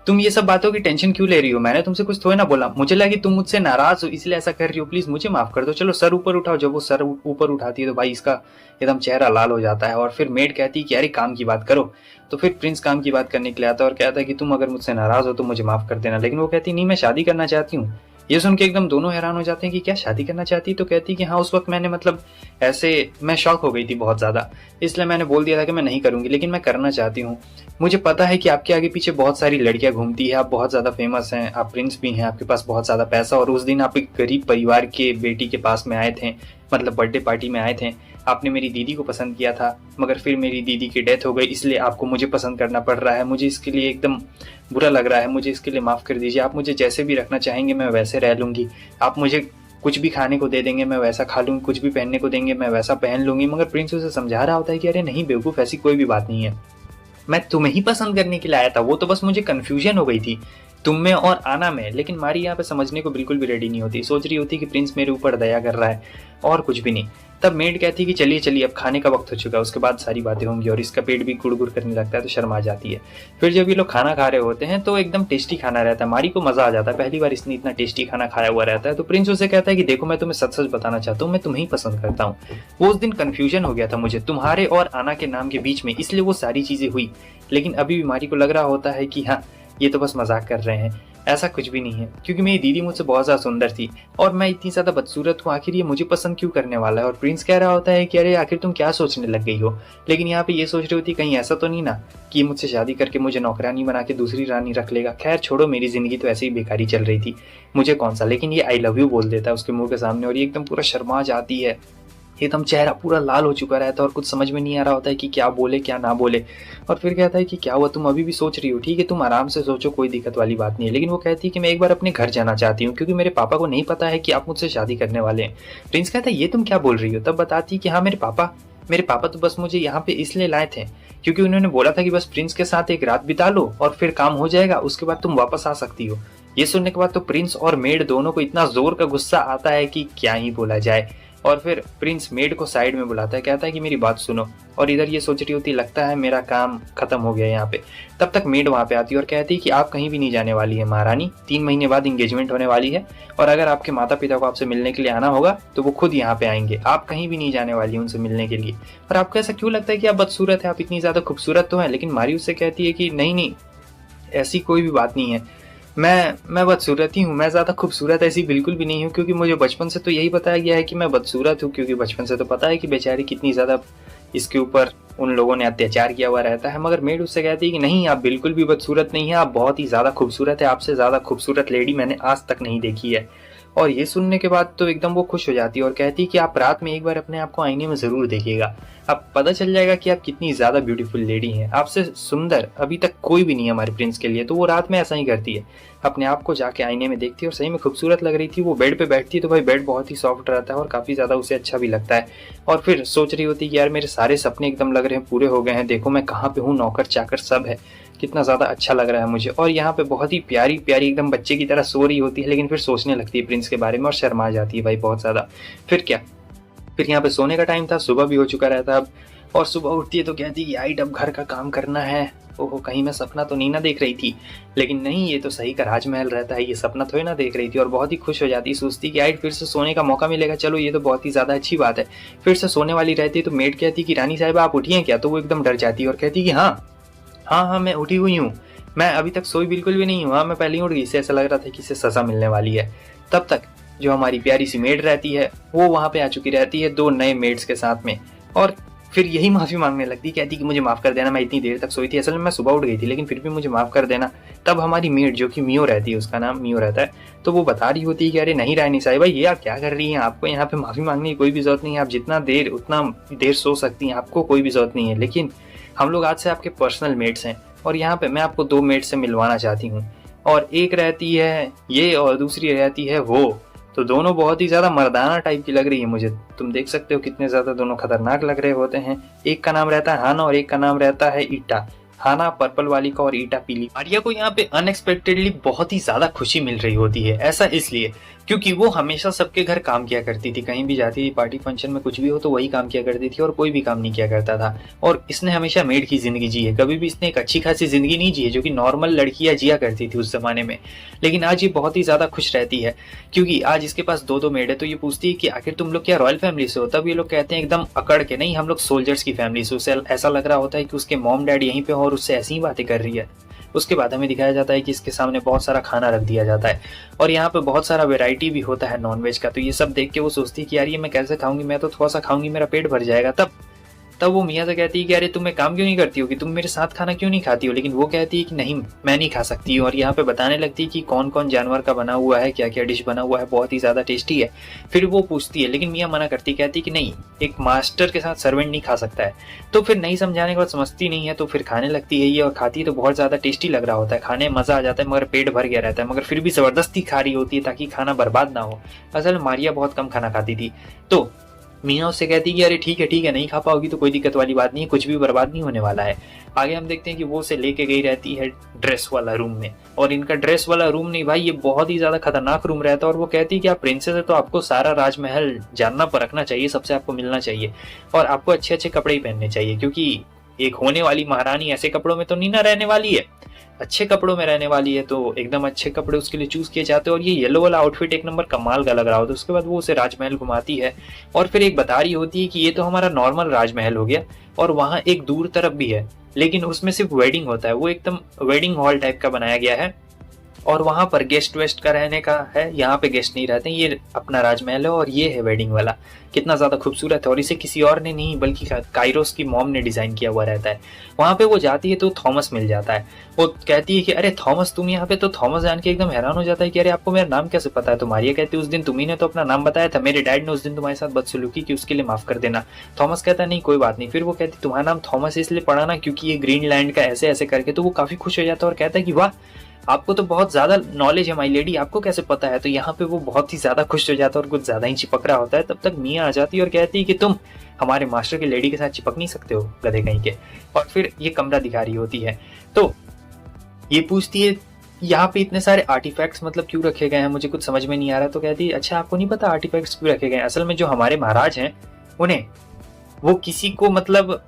तुम ये सब बातों की टेंशन क्यों ले रही हो, मैंने तुमसे कुछ थोड़ा ना बोला, मुझे लगा कि तुम मुझसे नाराज हो इसलिए ऐसा कर रही हो, प्लीज मुझे माफ कर दो, चलो सर ऊपर उठाओ। जब वो सर ऊपर उठाती है तो भाई इसका एकदम चेहरा लाल हो जाता है। और फिर मेड कहती है कि अरे काम की बात करो। तो फिर प्रिंस काम की बात करने के लिए आता है और कहता है कि तुम अगर मुझसे नाराज हो तो मुझे माफ कर देना। लेकिन वो कहती नहीं, मैं शादी करना चाहती हूँ। ये सुन के एकदम दोनों हैरान हो जाते हैं कि क्या शादी करना चाहती, तो कहती कि हाँ उस वक्त मैंने मतलब ऐसे मैं शॉक हो गई थी बहुत ज्यादा, इसलिए मैंने बोल दिया था कि मैं नहीं करूंगी, लेकिन मैं करना चाहती हूँ। मुझे पता है कि आपके आगे पीछे बहुत सारी लड़कियां घूमती है, आप बहुत ज्यादा फेमस हैं, आप प्रिंस भी हैं, आपके पास बहुत ज्यादा पैसा, और उस दिन आप एक गरीब परिवार के बेटी के पास में आए थे, मतलब बर्थडे पार्टी में आए थे, आपने मेरी दीदी को पसंद किया था, मगर फिर मेरी दीदी की डेथ हो गई, इसलिए आपको मुझे पसंद करना पड़ रहा है। मुझे इसके लिए एकदम बुरा लग रहा है, मुझे इसके लिए माफ़ कर दीजिए। आप मुझे जैसे भी रखना चाहेंगे मैं वैसे रह लूँगी, आप मुझे कुछ भी खाने को दे देंगे मैं वैसा खा लूँगी, कुछ भी पहनने को देंगे मैं वैसा पहन लूँगी। मगर प्रिंस उसे समझा रहा होता है कि अरे नहीं बेवकूफ़, ऐसी कोई भी बात नहीं है, मैं तुम्हें ही पसंद करने के लिए आया था, वो तो बस मुझे कन्फ्यूजन हो गई थी तुम में और आना में। लेकिन मारी यहाँ पे समझने को बिल्कुल भी रेडी नहीं होती, सोच रही होती कि प्रिंस मेरे ऊपर दया कर रहा है और कुछ भी नहीं। तब मेड कहती कि चलिए चलिए अब खाने का वक्त हो चुका है, उसके बाद सारी बातें होंगी, और इसका पेट भी गुड़ गुड़ करने लगता है तो शर्मा जाती है। फिर जब ये लोग खाना खा रहे होते हैं तो एकदम टेस्टी खाना रहता है, मारी को मजा आ जाता है, पहली बार इसने इतना टेस्टी खाना खाया हुआ रहता है। तो प्रिंस उसे कहता है कि देखो मैं तुम्हें सच सच बताना चाहता हूँ, मैं तुम्हें ही पसंद करता हूँ। वो उस दिन कन्फ्यूजन हो गया था मुझे तुम्हारे और आना के नाम के बीच में, इसलिए वो सारी चीजें हुई। लेकिन अभी भी मारी को लग रहा होता है कि हाँ ये तो बस मजाक कर रहे हैं, ऐसा कुछ भी नहीं है, क्योंकि मेरी दीदी मुझसे बहुत ज्यादा सुंदर थी और मैं इतनी ज्यादा बदसूरत हूँ, आखिर ये मुझे पसंद क्यों करने वाला है। और प्रिंस कह रहा होता है कि अरे आखिर तुम क्या सोचने लग गई हो। लेकिन यहाँ पे ये सोच रही होती कहीं ऐसा तो नहीं ना कि ये मुझसे शादी करके मुझे नौकरानी बना के दूसरी रानी रख लेगा। खैर छोड़ो, मेरी जिंदगी तो ऐसे ही बेकारी चल रही थी, मुझे कौन सा। लेकिन ये आई लव यू बोल देता है उसके मुंह के सामने और ये एकदम पूरा शर्मा जाती है, एकदम चेहरा पूरा लाल हो चुका रहता है और कुछ समझ में नहीं आ रहा होता है कि क्या बोले क्या ना बोले। और फिर कहता है कि क्या हुआ, तुम अभी भी सोच रही हो, ठीक है तुम आराम से सोचो, कोई दिक्कत वाली बात नहीं है। लेकिन वो कहती है कि मैं एक बार अपने घर जाना चाहती हूँ, क्योंकि मेरे पापा को नहीं पता है कि आप मुझसे शादी करने वाले हैं। प्रिंस कहता है ये तुम क्या बोल रही हो। तब बताती है कि हाँ मेरे पापा तो बस मुझे यहाँ पे इसलिए लाए थे क्योंकि उन्होंने बोला था कि बस प्रिंस के साथ एक रात बिता लो और फिर काम हो जाएगा, उसके बाद तुम वापस आ सकती हो। ये सुनने के बाद तो प्रिंस और मेड दोनों को इतना जोर का गुस्सा आता है कि क्या ही बोला जाए। और फिर प्रिंस मेड को साइड में बुलाता है, कहता है कि मेरी बात सुनो। और इधर ये सोच रही होती लगता है मेरा काम खत्म हो गया यहाँ पे। तब तक मेड वहाँ पे आती है और कहती है कि आप कहीं भी नहीं जाने वाली है महारानी, 3 महीने बाद एंगेजमेंट होने वाली है और अगर आपके माता पिता को आपसे मिलने के लिए आना होगा तो वो खुद यहाँ पे आएंगे, आप कहीं भी नहीं जाने वाली है उनसे मिलने के लिए। और आपको ऐसा क्यों लगता है कि आप बदसूरत है, आप इतनी ज्यादा खूबसूरत तो है। लेकिन मारी उससे कहती है कि नहीं ऐसी कोई भी बात नहीं है, मैं बदसूरत ही हूँ, मैं ज़्यादा खूबसूरत ऐसी बिल्कुल भी नहीं हूँ, क्योंकि मुझे बचपन से तो यही बताया गया है कि मैं बदसूरत हूँ, क्योंकि बचपन से तो पता है कि बेचारी कितनी ज़्यादा इसके ऊपर उन लोगों ने अत्याचार किया हुआ रहता है। मगर मेड उससे कहती है कि नहीं आप बिल्कुल भी बदसूरत नहीं है, आप बहुत ही ज़्यादा खूबसूरत है, आपसे ज़्यादा खूबसूरत लेडी मैंने आज तक नहीं देखी है। और ये सुनने के बाद तो एकदम वो खुश हो जाती है और कहती है कि आप रात में एक बार अपने आप को आईने में ज़रूर देखिएगा, अब पता चल जाएगा कि आप कितनी ज़्यादा ब्यूटीफुल लेडी हैं, आपसे सुंदर अभी तक कोई भी नहीं है हमारे प्रिंस के लिए। तो वो रात में ऐसा ही करती है, अपने आप को जाके आईने में देखती है और सही में खूबसूरत लग रही थी। वो बेड पे बैठती है तो भाई बेड बहुत ही सॉफ्ट रहता है और काफ़ी ज़्यादा उसे अच्छा भी लगता है। और फिर सोच रही होती है कि यार मेरे सारे सपने एकदम लग रहे हैं पूरे हो गए हैं, देखो मैं कहाँ पे हूँ, नौकर चाकर सब है, कितना ज़्यादा अच्छा लग रहा है मुझे। और यहाँ पे बहुत ही प्यारी प्यारी एकदम बच्चे की तरह सो रही होती है, लेकिन फिर सोचने लगती है प्रिंस के बारे में और शर्मा जाती है भाई बहुत ज़्यादा। फिर क्या, फिर यहाँ पे सोने का टाइम था, सुबह भी हो चुका रहता अब, और सुबह उठती है तो कहती है यार अब घर का काम करना है। ओहो, कहीं मैं सपना तो नहीं ना देख रही थी, लेकिन नहीं, ये तो सही का राजमहल रहता है, ये सपना थोड़ी ना देख रही थी। और बहुत ही खुश हो जाती, सोचती कि यार फिर से सोने का मौका मिलेगा, चलो ये तो बहुत ही ज़्यादा अच्छी बात है। फिर से सोने वाली रहती है तो मेड कहती कि रानी साहिबा आप उठी हैं क्या? तो वो एकदम डर जाती है और कहती कि हाँ हाँ हाँ मैं उठी हुई हूँ, मैं अभी तक सोई बिल्कुल भी नहीं हूँ, हाँ मैं पहले ही उठ गई। इससे ऐसा लग रहा था कि इसे सज़ा मिलने वाली है। तब तक जो हमारी प्यारी सी मेड रहती है वो वहाँ पे आ चुकी रहती है 2 नए मेड्स के साथ में, और फिर यही माफ़ी मांगने लगती, कहती कि मुझे माफ़ कर देना, मैं इतनी देर तक सोई थी, असल में मैं सुबह उठ गई थी, लेकिन फिर भी मुझे माफ़ कर देना। तब हमारी मेड जो कि मियो रहती है, उसका नाम मियो रहता है, तो वो बता रही होती है कि अरे नहीं रानी साहिबा ये आप क्या कर रही हैं, आपको यहाँ पे माफ़ी मांगने की कोई भी ज़रूरत नहीं है, आप जितना देर उतना देर सो सकती हैं, आपको कोई भी ज़रूरत नहीं है। लेकिन हम लोग आज से आपके पर्सनल मेड्स हैं और यहाँ पे मैं आपको 2 मेड से मिलवाना चाहती हूँ, और एक रहती है ये और दूसरी रहती है वो। तो दोनों बहुत ही ज़्यादा मर्दाना टाइप की लग रही है मुझे, तुम देख सकते हो कितने ज़्यादा दोनों खतरनाक लग रहे होते हैं। एक का नाम रहता है हाना और एक का नाम रहता है ईटा। हाना पर्पल वाली का और ईटा पीली। आर्या को यहाँ पे अनएक्सपेक्टेडली बहुत ही ज़्यादा खुशी मिल रही होती है, ऐसा इसलिए क्योंकि वो हमेशा सबके घर काम किया करती थी, कहीं भी जाती थी, पार्टी फंक्शन में कुछ भी हो तो वही काम किया करती थी और कोई भी काम नहीं किया करता था। और इसने हमेशा मेड की जिंदगी जी है, कभी भी इसने एक अच्छी खासी जिंदगी नहीं जी है जो कि नॉर्मल लड़कियां जिया करती थी उस जमाने में। लेकिन आज ये बहुत ही ज्यादा खुश रहती है क्योंकि आज इसके पास 2 मेड है। तो ये पूछती है कि आखिर तुम लोग क्या रॉयल फैमिली से हो? तब ये लोग कहते हैं एकदम अकड़ के, नहीं हम लोग सोल्जर्स की फैमिली से। उसे ऐसा लग रहा होता है कि उसके मॉम डैड यहीं पे हो और उससे ऐसी ही बातें कर रही है। उसके बाद हमें दिखाया जाता है कि इसके सामने बहुत सारा खाना रख दिया जाता है और यहाँ पे बहुत सारा वैरायटी भी होता है नॉनवेज का। तो ये सब देख के वो सोचती है कि यार ये मैं कैसे खाऊंगी, मैं तो थोड़ा सा खाऊंगी मेरा पेट भर जाएगा। तब वो मियाँ से कहती है कि अरे तुम एक काम क्यों नहीं करती हो, कि तुम मेरे साथ खाना क्यों नहीं खाती हो? लेकिन वो कहती है कि नहीं मैं नहीं खा सकती हूँ, और यहाँ पे बताने लगती है कि कौन कौन जानवर का बना हुआ है, क्या क्या डिश बना हुआ है, बहुत ही ज़्यादा टेस्टी है। फिर वो पूछती है लेकिन मियाँ मना करती, कहती कि नहीं एक मास्टर के साथ सर्वेंट नहीं खा सकता है। तो फिर नहीं समझाने के बाद समझती नहीं है, तो फिर खाने लगती है ये, और खाती है तो बहुत ज़्यादा टेस्टी लग रहा होता है, खाने में मज़ा आ जाता है, मगर पेट भर गया रहता है, मगर फिर भी ज़बरदस्ती खा रही होती है ताकि खाना बर्बाद ना हो। असल में मारिया बहुत कम खाना खाती थी। तो मीना उससे कहती कि अरे ठीक है नहीं खा पाओगी तो कोई दिक्कत वाली बात नहीं है, कुछ भी बर्बाद नहीं होने वाला है। आगे हम देखते हैं कि वो उसे लेके गई रहती है ड्रेस वाला रूम में, और इनका ड्रेस वाला रूम नहीं भाई, ये बहुत ही ज्यादा खतरनाक रूम रहता है। और वो कहती है कि आप प्रिंसेस है तो आपको सारा राजमहल जानना परखना चाहिए, सबसे आपको मिलना चाहिए और आपको अच्छे अच्छे कपड़े ही पहनने चाहिए, क्योंकि एक होने वाली महारानी ऐसे कपड़ों में तो नहीं ना रहने वाली है, अच्छे कपड़ों में रहने वाली है। तो एकदम अच्छे कपड़े उसके लिए चूज किए जाते हैं, और ये येलो वाला आउटफिट एक नंबर कमाल का लग रहा होता है। उसके बाद वो उसे राजमहल घुमाती है और फिर एक बता रही होती है कि ये तो हमारा नॉर्मल राजमहल हो गया, और वहाँ एक दूर तरफ भी है लेकिन उसमें सिर्फ वेडिंग होता है, वो एकदम वेडिंग हॉल टाइप का बनाया गया है और वहाँ पर गेस्ट वेस्ट का रहने का है, यहाँ पे गेस्ट नहीं रहते। ये अपना राजमहल है और ये है वेडिंग वाला, कितना ज़्यादा खूबसूरत है, और इसे किसी और ने नहीं बल्कि काइरोस की मॉम ने डिज़ाइन किया हुआ रहता है। वहाँ पे वो जाती है तो थॉमस मिल जाता है, वो कहती है कि अरे थॉमस तुम यहाँ पे? तो थॉमस जान के एकदम हैरान हो जाता है कि अरे आपको मेरा नाम कैसे पता है? तो मारिया कहती है उस दिन तुम्ही ने तो अपना नाम बताया था, मेरे डैड ने उस दिन तुम्हारे साथ बदसलूकी की, उसके लिए माफ़ कर देना। थॉमस कहता है नहीं कोई बात नहीं। फिर वो कहती तुम्हारा नाम थॉमस इसलिए पड़ा ना क्योंकि ये ग्रीनलैंड का ऐसे ऐसे करके। तो वो काफ़ी खुश हो जाता है और कहता है कि वाह आपको तो बहुत ज़्यादा नॉलेज है माई लेडी, आपको कैसे पता है? तो यहाँ पे वो बहुत ही ज़्यादा खुश हो जाता है और कुछ ज़्यादा ही चिपक रहा होता है। तब तक मियाँ आ जाती है और कहती है कि तुम हमारे मास्टर की लेडी के साथ चिपक नहीं सकते हो गधे कहीं के। और फिर ये कमरा दिखा रही होती है, तो ये पूछती है यहाँ पे इतने सारे आर्टिफैक्ट्स मतलब क्यों रखे गए हैं, मुझे कुछ समझ में नहीं आ रहा। तो कहती है अच्छा आपको नहीं पता आर्टिफैक्ट्स क्यों रखे गए हैं? असल में जो हमारे महाराज हैं उन्हें वो किसी को मतलब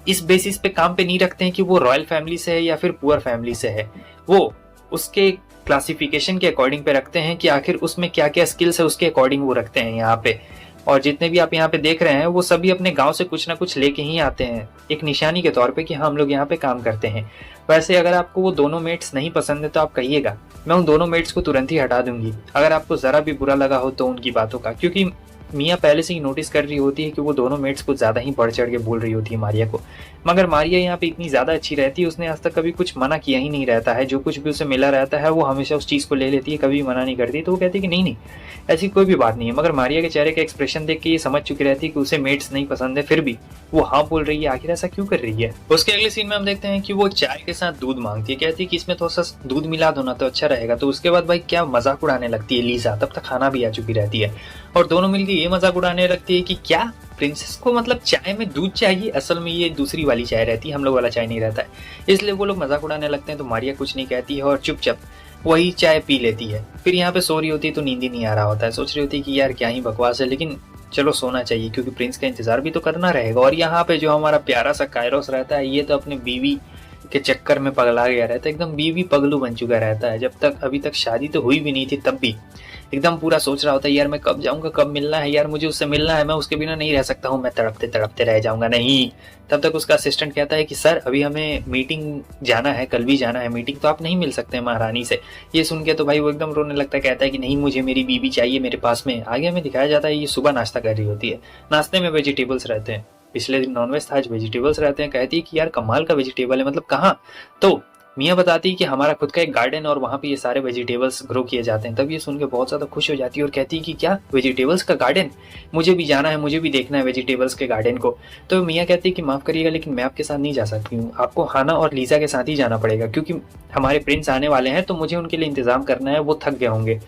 इस बेसिस पे काम पे नहीं रखते हैं कि वो रॉयल फैमिली से है या फिर पुअर फैमिली से है, वो उसके क्लासिफिकेशन के अकॉर्डिंग पे रखते हैं कि आखिर उसमें क्या क्या स्किल्स है, उसके अकॉर्डिंग वो रखते हैं यहाँ पे। और जितने भी आप यहाँ पे देख रहे हैं वो सभी अपने गांव से कुछ ना कुछ लेके ही आते हैं एक निशानी के तौर पे कि हाँ हम लोग यहाँ पे काम करते हैं। वैसे अगर आपको वो दोनों मेट्स नहीं पसंद है तो आप कहिएगा, मैं उन दोनों मेट्स को तुरंत ही हटा दूंगी अगर आपको ज़रा भी बुरा लगा हो तो उनकी बातों का, क्योंकि मिया पहले से ही नोटिस कर रही होती है कि वो दोनों मेट्स कुछ ज़्यादा ही बढ़ चढ़ के बोल रही होती है मारिया को। मगर मारिया यहाँ पे इतनी ज़्यादा अच्छी रहती है, उसने आज तक कभी कुछ मना किया ही नहीं रहता है। जो कुछ भी उसे मिला रहता है वो हमेशा उस चीज़ को ले लेती है, कभी मना नहीं करती। तो वो कहती है कि नहीं नहीं ऐसी कोई भी बात नहीं है। मगर मारिया के चेहरे का एक्सप्रेशन देख के ये समझ चुकी रहती है कि उसे मेट्स नहीं पसंद है, फिर भी वो हाँ बोल रही है। आखिर ऐसा क्यों कर रही है? उसके अगले सीन में हम देखते हैं कि वो चाय के साथ दूध मांगती है, कहती है कि इसमें थोड़ा सा दूध मिला दो ना तो अच्छा रहेगा। तो उसके बाद भाई क्या मजाक उड़ाने लगती है लीजा, तब तक खाना भी आ चुकी रहती है और दोनों मिलकर ये मजाक उड़ाने लगती है कि क्या प्रिंसेस को मतलब चाय में दूध चाहिए। असल में ये दूसरी वाली चाय रहती है, हम लोग वाला चाय नहीं रहता है, इसलिए वो लोग मजाक उड़ाने लगते हैं। तो मारिया कुछ नहीं कहती है और चुपचाप वही चाय पी लेती है। फिर यहाँ पे सो रही होती है तो नींद ही नहीं आ रहा होता है, सोच रही होती है कि यार क्या ही बकवास है, लेकिन चलो सोना चाहिए क्योंकि प्रिंस का इंतजार भी तो करना रहेगा। और यहाँ पे जो हमारा प्यारा सा कायरोस रहता है ये तो अपने बीवी के चक्कर में पगला गया रहता है, एकदम बीवी पगलू बन चुका रहता है। जब तक अभी तक शादी तो हुई भी नहीं थी तब भी एकदम पूरा सोच रहा होता है यार मैं कब जाऊंगा, कब मिलना है, यार मुझे उससे मिलना है, मैं उसके बिना नहीं रह सकता हूँ, मैं तड़पते तड़पते रह जाऊंगा। नहीं, तब तक उसका असिस्टेंट कहता है कि सर अभी हमें मीटिंग जाना है, कल भी जाना है मीटिंग, तो आप नहीं मिल सकते महारानी से। ये सुन के तो भाई वो एकदम रोने लगता है, कहता है कि नहीं मुझे मेरी बीवी चाहिए मेरे पास में। आगे हमें दिखाया जाता है ये सुबह नाश्ता कर रही होती है, नाश्ते में वेजिटेबल्स रहते हैं, पिछले दिन नॉनवेज था आज वेजिटेबल्स रहते हैं। कहती है कि यार कमाल का वेजिटेबल है, मतलब कहाँ? तो मियाँ बताती है कि हमारा खुद का एक गार्डन और वहाँ पे ये सारे वेजिटेबल्स ग्रो किए जाते हैं। तब ये सुन के बहुत ज़्यादा खुश हो जाती है और कहती है कि क्या वेजिटेबल्स का गार्डन, मुझे भी जाना है, मुझे भी देखना है वेजिटेबल्स के गार्डन को। तो मियाँ कहती है कि माफ़ करिएगा लेकिन मैं आपके साथ नहीं जा सकती हूँ, आपको हाना और लीजा के साथ ही जाना पड़ेगा क्योंकि हमारे प्रिंस आने वाले हैं तो मुझे उनके लिए इंतज़ाम करना है, वो थक गए होंगे।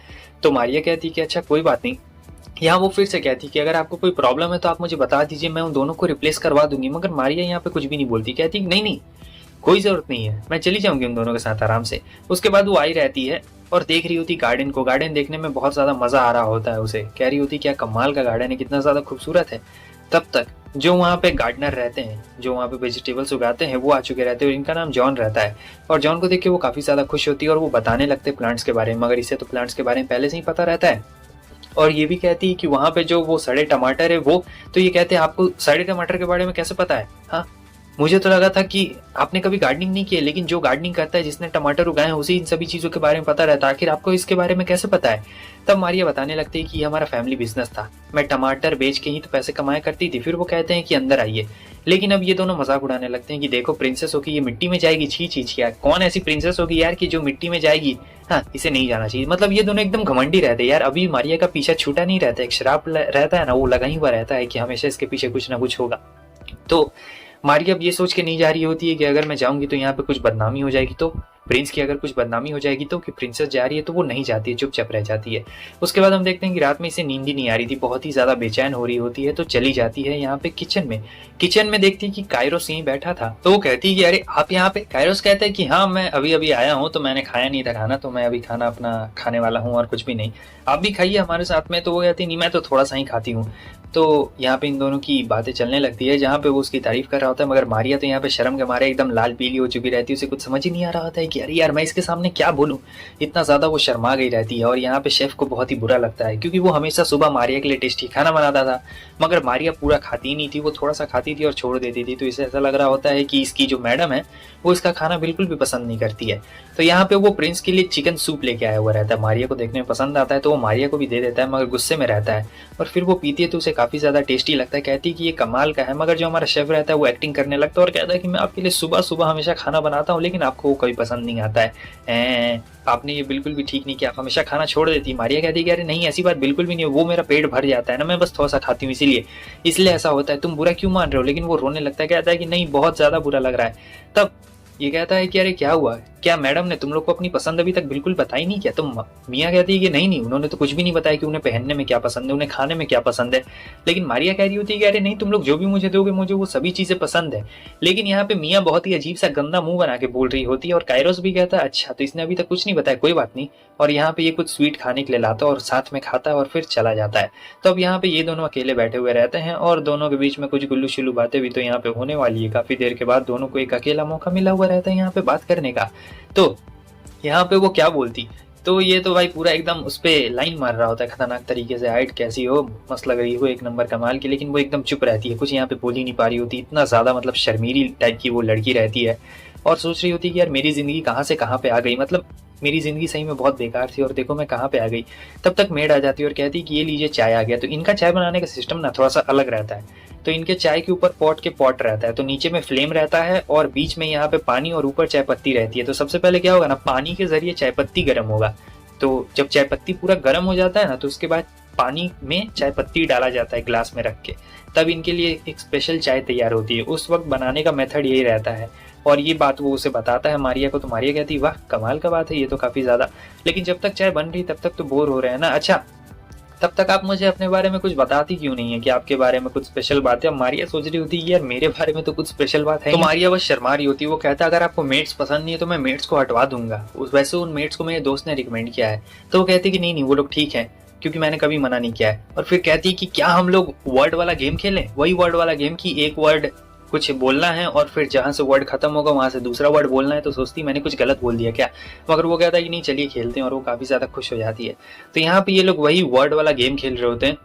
तो मारिया कहती है कि अच्छा कोई बात नहीं। यहाँ वो फिर से कहती कि अगर आपको कोई प्रॉब्लम है तो आप मुझे बता दीजिए, मैं उन दोनों को रिप्लेस करवा दूंगी। मगर मारिया यहाँ पे कुछ भी नहीं बोलती, कहती नहीं नहीं कोई जरूरत नहीं है, मैं चली जाऊंगी उन दोनों के साथ आराम से। उसके बाद वो आई रहती है और देख रही होती गार्डन को। गार्डन देखने में बहुत ज्यादा मजा आ रहा होता है उसे, कह रही होती क्या कमाल का गार्डन है, कितना ज्यादा खूबसूरत है। तब तक जो वहाँ पे गार्डनर रहते हैं, जो वहाँ पे वेजिटेबल्स उगाते हैं, वो आ चुके रहते हैं और इनका नाम जॉन रहता है। और जॉन को देख के वो काफी ज्यादा खुश होती है और वो बताने लगते हैं प्लांट्स के बारे में, मगर इसे तो प्लांट्स के बारे में पहले से ही पता रहता है। और ये भी कहती है कि वहाँ पे जो वो सड़े टमाटर है वो, तो ये कहते हैं आपको सड़े टमाटर के बारे में कैसे पता है? हाँ, मुझे तो लगा था कि आपने कभी गार्डनिंग नहीं की है, लेकिन जो गार्डनिंग करता है, जिसने टमाटर उगाए हैं, उसे इन सभी चीज़ों के बारे में पता रहता है, आखिर आपको इसके बारे में कैसे पता है? तब मारिया बताने लगती है कि ये हमारा फैमिली बिजनेस था, मैं टमाटर बेच के ही तो पैसे कमाया करती थी। फिर वो कहते हैं कि अंदर आइए, लेकिन अब ये दोनों मजाक उड़ाने लगते हैं कि देखो प्रिंसेस होगी ये मिट्टी में जाएगी, छी छी छी यार, कौन ऐसी प्रिंसेस होगी यार कि जो मिट्टी में जाएगी, हाँ इसे नहीं जाना चाहिए। मतलब ये दोनों एकदम घमंडी रहते हैं यार। अभी मारिया का पीछा छूटा नहीं रहता, एक शराब रहता है ना, वो लगा ही हुआ रहता है कि हमेशा इसके पीछे कुछ ना कुछ होगा। तो मारिया अब ये सोच के नहीं जा रही होती है कि अगर मैं जाऊंगी तो यहाँ पे कुछ बदनामी हो जाएगी, तो प्रिंस की अगर कुछ बदनामी हो जाएगी तो कि प्रिंसेस जा रही है, तो वो नहीं जाती है, चुपचाप रह जाती है। उसके बाद हम देखते हैं कि रात में इसे नींद ही नहीं आ रही थी, बहुत ही ज्यादा बेचैन हो रही होती है, तो चली जाती है यहाँ पे किचन में। किचन में देखती है कि कायरोस यहीं बैठा था, तो वो कहती है कि अरे आप यहाँ पे? कायरोस कहता है कि हाँ मैं अभी अभी आया हूँ, तो मैंने खाया नहीं था खाना, तो मैं अभी खाना अपना खाने वाला हूँ और कुछ भी नहीं, आप भी खाइए हमारे साथ में। तो वो कहती नहीं मैं तो थोड़ा सा ही खाती हूँ। तो यहाँ पे इन दोनों की बातें चलने लगती है, जहाँ पे वो उसकी तारीफ कर रहा होता है, मगर मारिया तो यहाँ पे शर्म के मारे एकदम लाल पीली हो चुकी रहती है, उसे कुछ समझ ही नहीं आ रहा होता है कि अरे यार मैं इसके सामने क्या बोलूँ, इतना ज्यादा वो शर्मा गई रहती है। और यहाँ पे शेफ को बहुत ही बुरा लगता है क्योंकि वो हमेशा सुबह मारिया के लिए टेस्टी खाना बनाता था, मगर मारिया पूरा खाती नहीं थी, वो थोड़ा सा खाती थी और छोड़ देती थी। तो इसे ऐसा लग रहा होता है कि इसकी जो मैडम है वो इसका खाना बिल्कुल भी पसंद नहीं करती है। तो यहाँ पे वो प्रिंस के लिए चिकन सूप लेके आया हुआ रहता है, मारिया को देखने में पसंद आता है, तो वो मारिया को भी दे देता है, मगर गुस्से में रहता है। और फिर वो पीती है तो उसे काफी ज्यादा टेस्टी लगता है, कहती है कि ये कमाल का है। मगर जो हमारा शेफ रहता है वो एक्टिंग करने लगता है और कहता है कि मैं आपके लिए सुबह सुबह हमेशा खाना बनाता हूँ, लेकिन आपको वो कभी पसंद नहीं आता है, आपने ये बिल्कुल भी ठीक नहीं किया, आप हमेशा खाना छोड़ देती है। मारिया कहती है कि अरे नहीं ऐसी बात बिल्कुल भी नहीं है, वो मेरा पेट भर जाता है ना, मैं बस थोड़ा सा खाती हूँ इसलिए ऐसा होता है, तुम बुरा क्यों मान रहे हो? लेकिन वो रोने लगता है, कहता है कि नहीं बहुत ज्यादा बुरा लग रहा है। तब ये कहता है कि अरे क्या हुआ, क्या मैडम ने तुम लोग को अपनी पसंद अभी तक बिल्कुल बताई नहीं क्या? तुम मियाँ कहती है कि नहीं नहीं उन्होंने तो कुछ भी नहीं बताया कि उन्हें पहनने में क्या पसंद है, उन्हें खाने में क्या पसंद है। लेकिन मारिया कह रही होती है कि अरे नहीं तुम लोग जो भी मुझे दोगे मुझे वो सभी चीजें पसंद है। लेकिन यहाँ पे मियाँ बहुत ही अजीब सा गंदा मुंह बना के बोल रही होती है और कायरोस भी कहता है अच्छा तो इसने अभी तक कुछ नहीं बताया, कोई बात नहीं। और यहाँ पे ये कुछ स्वीट खाने के लिए लाता है और साथ में खाता है और फिर चला जाता है। तो अब यहाँ पे ये दोनों अकेले बैठे हुए रहते हैं और दोनों के बीच में कुछ गुल्लू शुल्लू बातें भी तो यहाँ पे होने वाली है। काफी देर के बाद दोनों को एक अकेला मौका मिला हुआ रहता है यहाँ पे बात करने का। तो यहाँ पे वो क्या बोलती, तो ये तो भाई पूरा एकदम उस पे लाइन मार रहा होता है खतरनाक तरीके से, हाइट कैसी हो, मस्त लग रही हो, एक नंबर कमाल की। लेकिन वो एकदम चुप रहती है, कुछ यहाँ पे बोल ही नहीं पा रही होती, इतना ज्यादा मतलब शर्मीली टाइप की वो लड़की रहती है। और सोच रही होती कि यार मेरी जिंदगी कहाँ से कहाँ पे आ गई, मतलब मेरी जिंदगी सही में बहुत बेकार थी और देखो मैं कहाँ पे आ गई। तब तक मेड आ जाती है और कहती कि ये लीजिए चाय आ गया। तो इनका चाय बनाने का सिस्टम ना थोड़ा सा अलग रहता है। तो इनके चाय के ऊपर पॉट रहता है, तो नीचे में फ्लेम रहता है और बीच में यहाँ पे पानी और ऊपर चाय पत्ती रहती है। तो सबसे पहले क्या होगा ना, पानी के जरिए चाय पत्ती गर्म होगा। तो जब चाय पत्ती पूरा गर्म हो जाता है ना, तो उसके बाद पानी में चाय पत्ती डाला जाता है ग्लास में रख के, तब इनके लिए एक स्पेशल चाय तैयार होती है। उस वक्त बनाने का मेथड यही रहता है और ये बात वो उसे बताता है मारिया को। तो मारिया कहती है वाह कमाल का बात है, ये तो काफी ज्यादा। लेकिन जब तक चाय बन रही तब तक तो बोर हो रहे हैं ना। अच्छा तब तक आप मुझे अपने बारे में कुछ बताती क्यों नहीं है कि आपके बारे में कुछ स्पेशल बात है। अब मारिया सोच रही होती है यार मेरे बारे में तो कुछ स्पेशल बात है। तो मारिया बस शर्मा रही होती है। वो कहता है अगर आपको मेट्स पसंद नहीं है तो मैं मेट्स को हटवा दूंगा। वैसे उन मेट्स को मेरे दोस्त ने रिकमेंड किया है। तो वो कहती है कि नहीं वो लोग ठीक है क्योंकि मैंने कभी मना नहीं किया है। और फिर कहती है कि क्या हम लोग वर्ड वाला गेम खेलें, वही वर्ड वाला गेम की एक वर्ड कुछ बोलना है और फिर जहां से वर्ड खत्म होगा वहां से दूसरा वर्ड बोलना है। तो सोचती मैंने कुछ गलत बोल दिया क्या, मगर वो कहता है कि नहीं चलिए खेलते हैं और वो काफी ज्यादा खुश हो जाती है। तो यहाँ पे ये लोग वही वर्ड वाला गेम खेल रहे होते हैं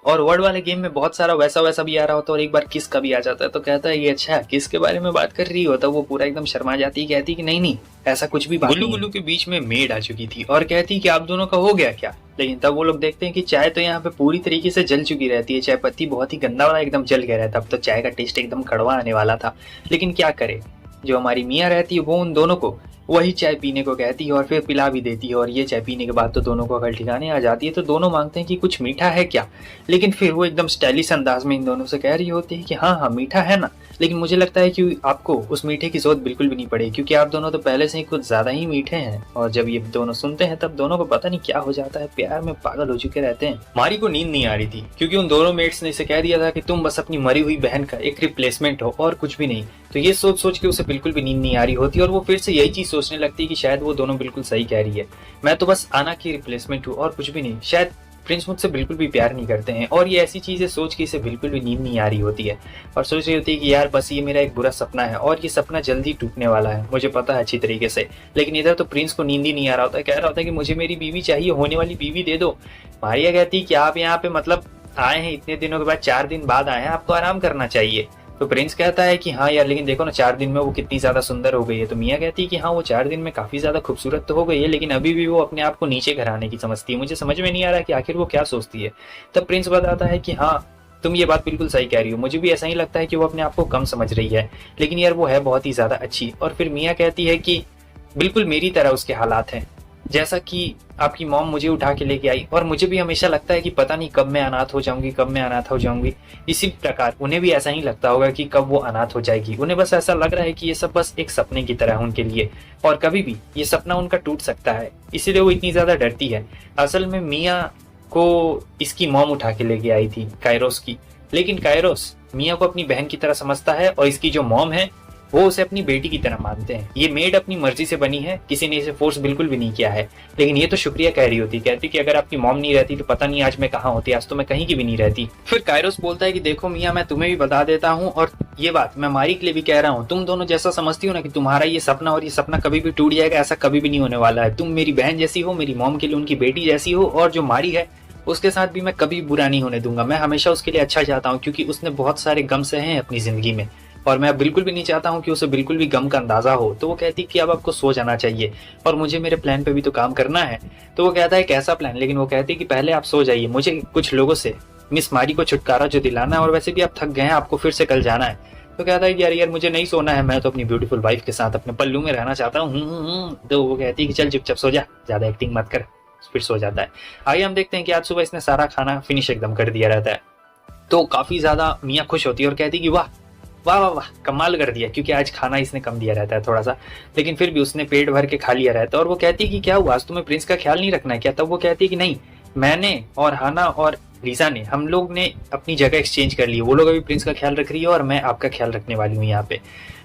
और वर्ड वाले गेम में बहुत सारा वैसा वैसा भी आ रहा होता है और एक बार किस का भी आ जाता है। तो कहता है ये अच्छा किस के बारे में बात कर रही हो, तो वो पूरा एकदम शर्मा जाती है, कहती कि नहीं ऐसा कुछ भी बात नहीं। गुल्लू के बीच में मेड आ चुकी थी और कहती कि आप दोनों का हो गया क्या। लेकिन तब वो लोग देखते हैं कि चाय तो यहाँ पे पूरी तरीके से जल चुकी रहती है, चाय पत्ती बहुत ही गंदा वाला एकदम जल गया रहता। अब तो चाय का टेस्ट एकदम कड़वा आने वाला था। लेकिन क्या करे, जो हमारी मियाँ रहती है वो उन दोनों को वही चाय पीने को कहती है और फिर पिला भी देती है। और ये चाय पीने के बाद तो दोनों को अकल ठिकाने आ जाती है। तो दोनों मांगते हैं कि कुछ मीठा है क्या। लेकिन फिर वो एकदम स्टाइलिश अंदाज में इन दोनों से कह रही होती है कि हाँ मीठा है ना, लेकिन मुझे लगता है कि आपको उस मीठे की जरूरत बिल्कुल भी नहीं पड़ेगी क्योंकि आप दोनों तो पहले से ही कुछ ज्यादा ही मीठे हैं। और जब ये दोनों सुनते हैं तब दोनों को पता नहीं क्या हो जाता है, प्यार में पागल हो चुके रहते हैं। मारी को नींद नहीं आ रही थी क्योंकि उन दोनों मेट्स ने इसे कह दिया था कि तुम बस अपनी मरी हुई बहन का एक रिप्लेसमेंट हो और कुछ भी नहीं। तो ये सोच सोच के उसे बिल्कुल भी नींद नहीं आ रही होती और वो फिर से यही चीज सोचने लगती है कि शायद वो दोनों बिल्कुल सही कह रही है, मैं तो बस आना की रिप्लेसमेंट हूँ और कुछ भी नहीं, शायद प्रिंस मुझसे बिल्कुल भी प्यार नहीं करते हैं। और ये ऐसी चीजें सोच के इसे बिल्कुल भी नींद नहीं आ रही होती है और सोच रही होती है कि यार बस ये मेरा एक बुरा सपना है और ये सपना जल्दी टूटने वाला है, मुझे पता है अच्छी तरीके से। लेकिन इधर तो प्रिंस को नींद ही नहीं आ रहा होता है, कह रहा होता है कि मुझे मेरी बीवी चाहिए, होने वाली बीवी दे दो। मारिया कहती है कि आप यहाँ पे मतलब आए हैं इतने दिनों के बाद, 4 दिन बाद आए हैं, आपको आराम करना चाहिए। तो प्रिंस कहता है कि हाँ यार लेकिन देखो ना 4 दिन में वो कितनी ज्यादा सुंदर हो गई है। तो मियाँ कहती है कि हाँ वो 4 दिन में काफी ज्यादा खूबसूरत तो हो गई है, लेकिन अभी भी वो अपने आप को नीचे घराने की समझती है। मुझे समझ में नहीं आ रहा कि आखिर वो क्या सोचती है। तब प्रिंस बताता है कि हाँ तुम ये बात बिल्कुल सही कह रही हो, मुझे भी ऐसा ही लगता है कि वो अपने आप को कम समझ रही है, लेकिन यार वो है बहुत ही ज्यादा अच्छी। और फिर मियाँ कहती है कि बिल्कुल मेरी तरह उसके हालात हैं, जैसा कि आपकी मॉम मुझे उठा के लेके आई और मुझे भी हमेशा लगता है कि पता नहीं कब मैं अनाथ हो जाऊंगी, कब मैं अनाथ हो जाऊंगी। इसी प्रकार उन्हें भी ऐसा ही लगता होगा कि कब वो अनाथ हो जाएगी। उन्हें बस ऐसा लग रहा है कि ये सब बस एक सपने की तरह है उनके लिए और कभी भी ये सपना उनका टूट सकता है, इसीलिए वो इतनी ज्यादा डरती है। असल में मियाँ को इसकी मॉम उठा के लेके आई थी कायरोस की, लेकिन कायरोस मियाँ को अपनी बहन की तरह समझता है और इसकी जो मॉम है वो उसे अपनी बेटी की तरह मानते हैं। ये मेड अपनी मर्जी से बनी है, किसी ने इसे फोर्स बिल्कुल भी नहीं किया है। लेकिन ये तो शुक्रिया कह रही होती, कहती कि अगर आपकी मॉम नहीं रहती तो पता नहीं आज मैं कहाँ होती, आज तो मैं कहीं की भी नहीं रहती। फिर कायरोस बोलता है कि देखो मियाँ मैं तुम्हें भी बता देता हूँ और ये बात मैं मारी के लिए भी कह रहा हूँ, तुम दोनों जैसा समझती हो ना कि तुम्हारा ये सपना और ये सपना कभी भी टूट जाएगा, ऐसा कभी भी नहीं होने वाला है। तुम मेरी बहन जैसी हो, मेरी मॉम के लिए उनकी बेटी जैसी हो, और जो मारी है उसके साथ भी मैं कभी बुरा नहीं होने दूंगा। मैं हमेशा उसके लिए अच्छा चाहता हूँ क्योंकि उसने बहुत सारे गम सहे हैं अपनी जिंदगी में और मैं बिल्कुल भी नहीं चाहता हूँ कि उसे बिल्कुल भी गम का अंदाजा हो। तो वो कहती कि अब आपको सो जाना चाहिए और मुझे मेरे प्लान पे भी तो काम करना है। तो वो कहता है कैसा प्लान, लेकिन वो कहती कि पहले आप सो जाइए, मुझे कुछ लोगों से मिस मारी को छुटकारा जो दिलाना है और वैसे भी आप थक गए हैं, आपको फिर से कल जाना है। तो कहता है कि यार मुझे नहीं सोना है, मैं तो अपनी ब्यूटीफुल वाइफ के साथ अपने पल्लू में रहना चाहता हूँ। तो वो कहती है कि चल चुपचाप सो जा, ज्यादा एक्टिंग मत कर। फिर सो जाता है। आगे हम देखते हैं कि आज सुबह इसने सारा खाना फिनिश एकदम कर दिया रहता है। तो काफी ज्यादा मियाँ खुश होती है और कहती कि वाह वाह वाह वाह कमाल कर दिया, क्योंकि आज खाना इसने कम दिया रहता है थोड़ा सा, लेकिन फिर भी उसने पेट भर के खा लिया रहता है। और वो कहती है कि क्या हुआ, आज तुम्हें प्रिंस का ख्याल नहीं रखना है क्या। तब वो कहती है कि नहीं, मैंने और हाना और लीजा ने, हम लोग ने अपनी जगह एक्सचेंज कर ली, वो लोग अभी प्रिंस का ख्याल रख रही है और मैं आपका ख्याल रखने वाली हूँ यहाँ पे।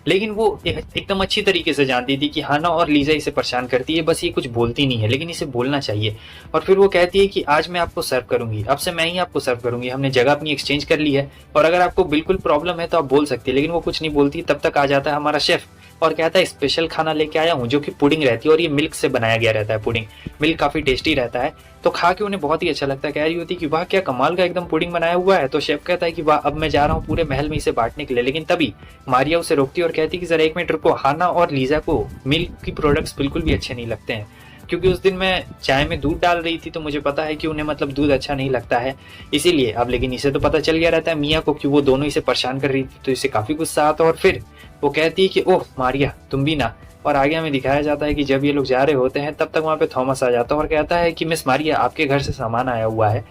लेकिन वो एकदम अच्छी तरीके से जानती थी कि हाना और लीजा इसे परेशान करती है, बस ये कुछ बोलती नहीं है, लेकिन इसे बोलना चाहिए। और फिर वो कहती है कि आज मैं आपको सर्व करूंगी, अब से मैं ही आपको सर्व करूंगी, हमने जगह अपनी एक्सचेंज कर ली है और अगर आपको बिल्कुल प्रॉब्लम है तो आप बोल सकते हैं। लेकिन वो कुछ नहीं बोलती। तब तक आ जाता है हमारा शेफ और कहता है स्पेशल खाना लेके आया हूँ जो कि पुडिंग रहती है और ये मिल्क से बनाया गया रहता है पुडिंग। मिल्क काफी टेस्टी रहता है, तो खा के उन्हें बहुत ही अच्छा लगता है। कह रही होती कि वाह क्या कमाल का एकदम पुडिंग बनाया हुआ है। तो शेफ कहता है कि वाह अब मैं जा रहा हूँ पूरे महल में इसे बांटने के लिए। लेकिन तभी मारिया उसे रोकती है और कहती है कि जरा एक मिनट रुको, हाना और लीजा को मिल्क की प्रोडक्ट्स बिल्कुल भी अच्छे नहीं लगते हैं, क्योंकि उस दिन मैं चाय में दूध डाल रही थी तो मुझे पता है कि उन्हें मतलब दूध अच्छा नहीं लगता है, इसीलिए। अब लेकिन इसे तो पता चल गया रहता है मिया को कि वो दोनों इसे परेशान कर रही थी, तो इसे काफी गुस्सा आता है और फिर वो कहती है कि ओह मारिया तुम भी ना। और आगे हमें दिखाया जाता है कि जब ये लोग जा रहे होते हैं तब तक वहाँ पे थॉमस आ जाता है और कहता है कि मिस मारिया आपके घर से सामान आया हुआ है।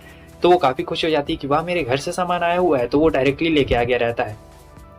तो वो काफी खुश हो जाती है कि वाह मेरे घर से सामान आया हुआ है, तो वो डायरेक्टली लेके आ गया रहता है।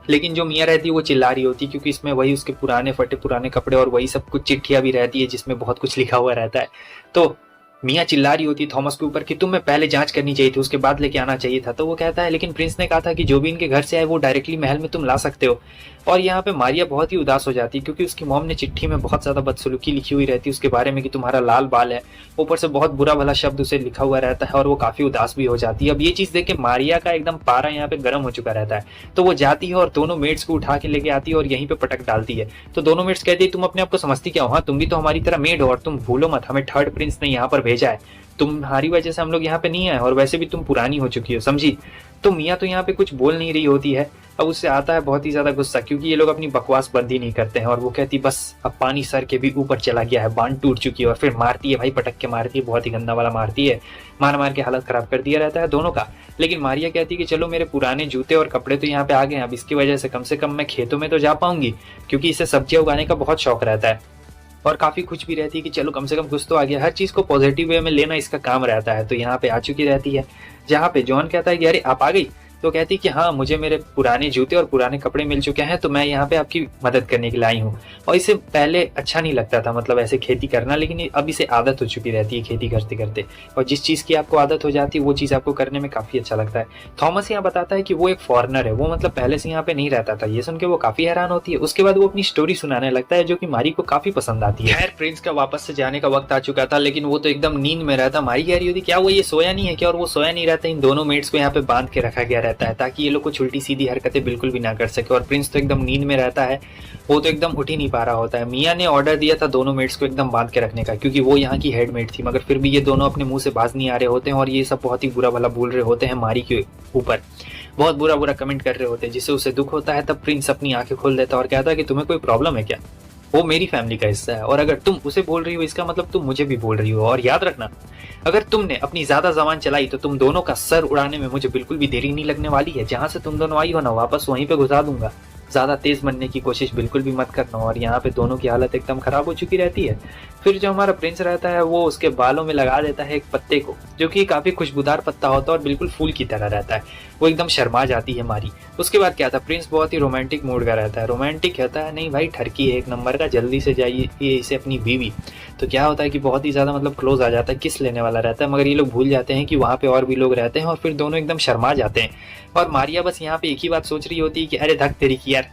लेकिन जो मियाँ रहती है वो चिल्ला रही होती है, क्योंकि इसमें वही उसके पुराने फटे पुराने कपड़े और वही सब कुछ चिट्ठियां भी रहती है जिसमें बहुत कुछ लिखा हुआ रहता है। तो मियाँ चिल्ला रही होती है थॉमस के ऊपर कि तुम्हें पहले जांच करनी चाहिए थी, उसके बाद लेके आना चाहिए था। तो वो कहता है लेकिन प्रिंस ने कहा था कि जो भी इनके घर से आए वो डायरेक्टली महल में तुम ला सकते हो। और यहाँ पे मारिया बहुत ही उदास हो जाती है, क्योंकि उसकी मॉम ने चिट्ठी में बहुत ज्यादा बदसलूकी लिखी हुई रहती है उसके बारे में कि तुम्हारा लाल बाल है, ऊपर से बहुत बुरा भला शब्द उसे लिखा हुआ रहता है और वो काफी उदास भी हो जाती है। अब ये चीज देख के मारिया का एकदम पारा यहाँ पे गर्म हो चुका रहता है, तो वो जाती है और दोनों मेट्स को उठा के लेके आती है और यहीं पे पटक डालती है। तो दोनों मेट्स कहती है तुम अपने आप को समझती क्या हो, हाँ तुम भी तो हमारी तरह मेड हो, और तुम भूलो मत हमें थर्ड प्रिंस ने यहाँ पर भेजा है, तुम्हारी वजह से हम लोग यहाँ पे नहीं आए, और वैसे भी तुम पुरानी हो चुकी हो, समझी। तो मियाँ तो यहाँ पे कुछ बोल नहीं रही होती है। अब उससे आता है बहुत ही ज्यादा गुस्सा, क्योंकि ये लोग अपनी बकवास बंद ही नहीं करते हैं। और वो कहती बस अब पानी सर के भी ऊपर चला गया है, बांध टूट चुकी है। और फिर मारती है भाई, पटक के मारती है, बहुत ही गंदा वाला मारती है, मार मार के हालत खराब कर दिया रहता है दोनों का। लेकिन मारिया कहती है कि चलो मेरे पुराने जूते और कपड़े तो यहाँ पे आ गए हैं, अब इसकी वजह से कम मैं खेतों में तो जा पाऊंगी, क्योंकि इसे सब्जियां उगाने का बहुत शौक रहता है। और काफी खुश भी रहती है कि चलो कम से कम कुछ तो आ गया। हर चीज को पॉजिटिव वे में लेना इसका काम रहता है। तो यहाँ पे आ चुकी रहती है, जहाँ पे जॉन कहता है कि अरे आप आ गई। तो कहती है कि हाँ मुझे मेरे पुराने जूते और पुराने कपड़े मिल चुके हैं, तो मैं यहाँ पे आपकी मदद करने के लिए आई हूँ। और इसे पहले अच्छा नहीं लगता था मतलब ऐसे खेती करना, लेकिन अब इसे आदत हो चुकी रहती है खेती करते करते, और जिस चीज की आपको आदत हो जाती है वो चीज आपको करने में काफी अच्छा लगता है। थॉमस यहाँ बताता है कि वो एक फॉरेनर है, वो मतलब पहले से यहाँ पे नहीं रहता था। ये सुन के वो काफी हैरान होती है। उसके बाद वो अपनी स्टोरी सुनाने लगता है जो कि मारी को काफी पसंद आती है। खैर प्रिंस का वापस से जाने का वक्त आ चुका था, लेकिन वो तो एकदम नींद में रहता। मारी कह रही होती क्या वो ये सोया नहीं है क्या, और वो सोया नहीं रहता। इन दोनों मेट्स को यहाँ पे बांध के रखा गया रहता है ताकि ये लोग कुछ उल्टी सीधी हरकतें बिल्कुल भी ना कर सके। और प्रिंस तो एकदम नींद में रहता है, वो तो एकदम उठ ही नहीं पा रहा होता है। मियाँ ने ऑर्डर दिया था दोनों मेट्स को एकदम बांध के रखने का, क्योंकि वो यहाँ की हेड मेट थी, मगर फिर भी ये दोनों अपने मुंह से बाज नहीं आ रहे होते हैं और ये सब बहुत ही बुरा भला बोल रहे होते हैं मारी के ऊपर, बहुत बुरा बुरा कमेंट कर रहे होते हैं, जिससे उसे दुख होता है। तब प्रिंस अपनी आंखें खोल देता है और कहता है कि तुम्हें कोई प्रॉब्लम है क्या, वो मेरी फैमिली का हिस्सा है, और अगर तुम उसे बोल रही हो इसका मतलब तुम मुझे भी बोल रही हो। और याद रखना अगर तुमने अपनी ज्यादा जबान चलाई तो तुम दोनों का सर उड़ाने में मुझे बिल्कुल भी देरी नहीं लगने वाली है। जहां से तुम दोनों आई हो ना वापस वहीं पे घुसा दूंगा, ज्यादा तेज बनने की कोशिश बिल्कुल भी मत करना। और यहाँ पे दोनों की हालत एकदम खराब हो चुकी रहती है। फिर जो हमारा प्रिंस रहता है वो उसके बालों में लगा देता है एक पत्ते को, जो कि काफी खुशबूदार पत्ता होता है और बिल्कुल फूल की तरह रहता है। वो एकदम शर्मा जाती है मारी। उसके बाद क्या था, प्रिंस बहुत ही रोमांटिक मूड का रहता है। रोमांटिक कहता है नहीं भाई ठरकी है एक नंबर का, जल्दी से जाइए इसे अपनी बीवी। तो क्या होता है कि बहुत ही ज्यादा मतलब क्लोज आ जाता है, किस लेने वाला रहता है, मगर ये लोग भूल जाते हैं कि वहाँ पे और भी लोग रहते हैं और फिर दोनों एकदम शर्मा जाते हैं। और मारिया बस यहाँ पे एक ही बात सोच रही होती है कि अरे धक तेरी की यार,